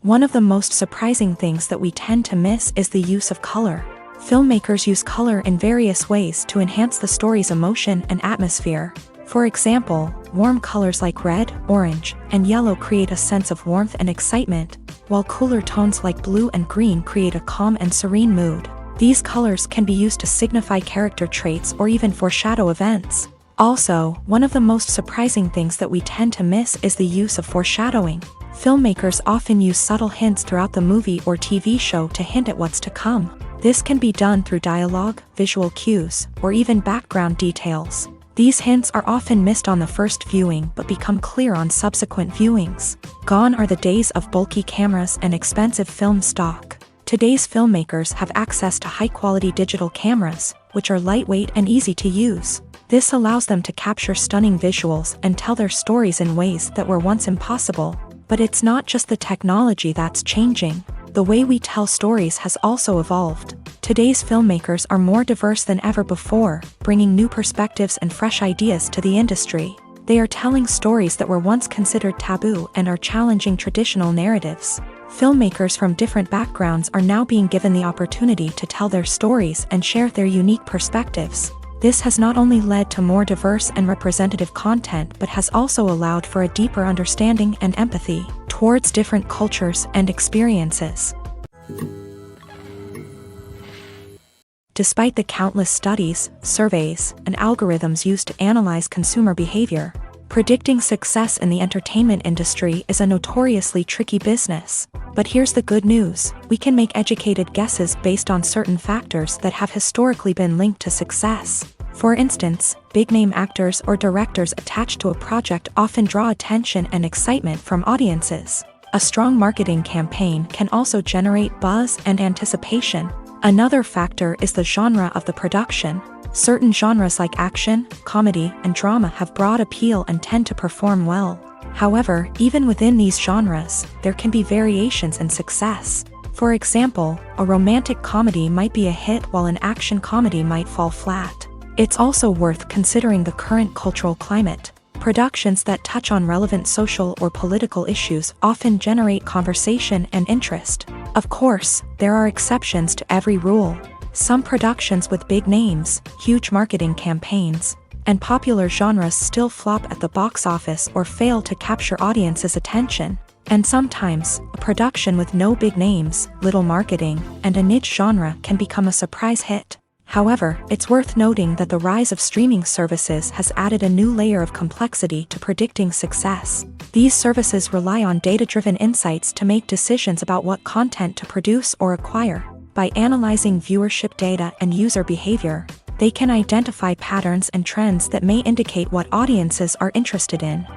One of the most surprising things that we tend to miss is the use of color. Filmmakers use color in various ways to enhance the story's emotion and atmosphere. For example, warm colors like red, orange, and yellow create a sense of warmth and excitement, while cooler tones like blue and green create a calm and serene mood. These colors can be used to signify character traits or even foreshadow events. Also, one of the most surprising things that we tend to miss is the use of foreshadowing. Filmmakers often use subtle hints throughout the movie or TV show to hint at what's to come. This can be done through dialogue, visual cues, or even background details. These hints are often missed on the first viewing but become clear on subsequent viewings. Gone are the days of bulky cameras and expensive film stock. Today's filmmakers have access to high-quality digital cameras, which are lightweight and easy to use. This allows them to capture stunning visuals and tell their stories in ways that were once impossible. But it's not just the technology that's changing. The way we tell stories has also evolved. Today's filmmakers are more diverse than ever before, bringing new perspectives and fresh ideas to the industry. They are telling stories that were once considered taboo and are challenging traditional narratives. Filmmakers from different backgrounds are now being given the opportunity to tell their stories and share their unique perspectives. This has not only led to more diverse and representative content but has also allowed for a deeper understanding and empathy towards different cultures and experiences. Despite the countless studies, surveys, and algorithms used to analyze consumer behavior, predicting success in the entertainment industry is a notoriously tricky business. But here's the good news: we can make educated guesses based on certain factors that have historically been linked to success. For instance, big-name actors or directors attached to a project often draw attention and excitement from audiences. A strong marketing campaign can also generate buzz and anticipation. Another factor is the genre of the production. Certain genres like action, comedy, and drama have broad appeal and tend to perform well. However, even within these genres, there can be variations in success. For example, a romantic comedy might be a hit while an action comedy might fall flat. It's also worth considering the current cultural climate. Productions that touch on relevant social or political issues often generate conversation and interest. Of course, there are exceptions to every rule. Some productions with big names, huge marketing campaigns, and popular genres still flop at the box office or fail to capture audiences' attention. And sometimes, a production with no big names, little marketing, and a niche genre can become a surprise hit. However, it's worth noting that the rise of streaming services has added a new layer of complexity to predicting success. These services rely on data-driven insights to make decisions about what content to produce or acquire. By analyzing viewership data and user behavior, they can identify patterns and trends that may indicate what audiences are interested in.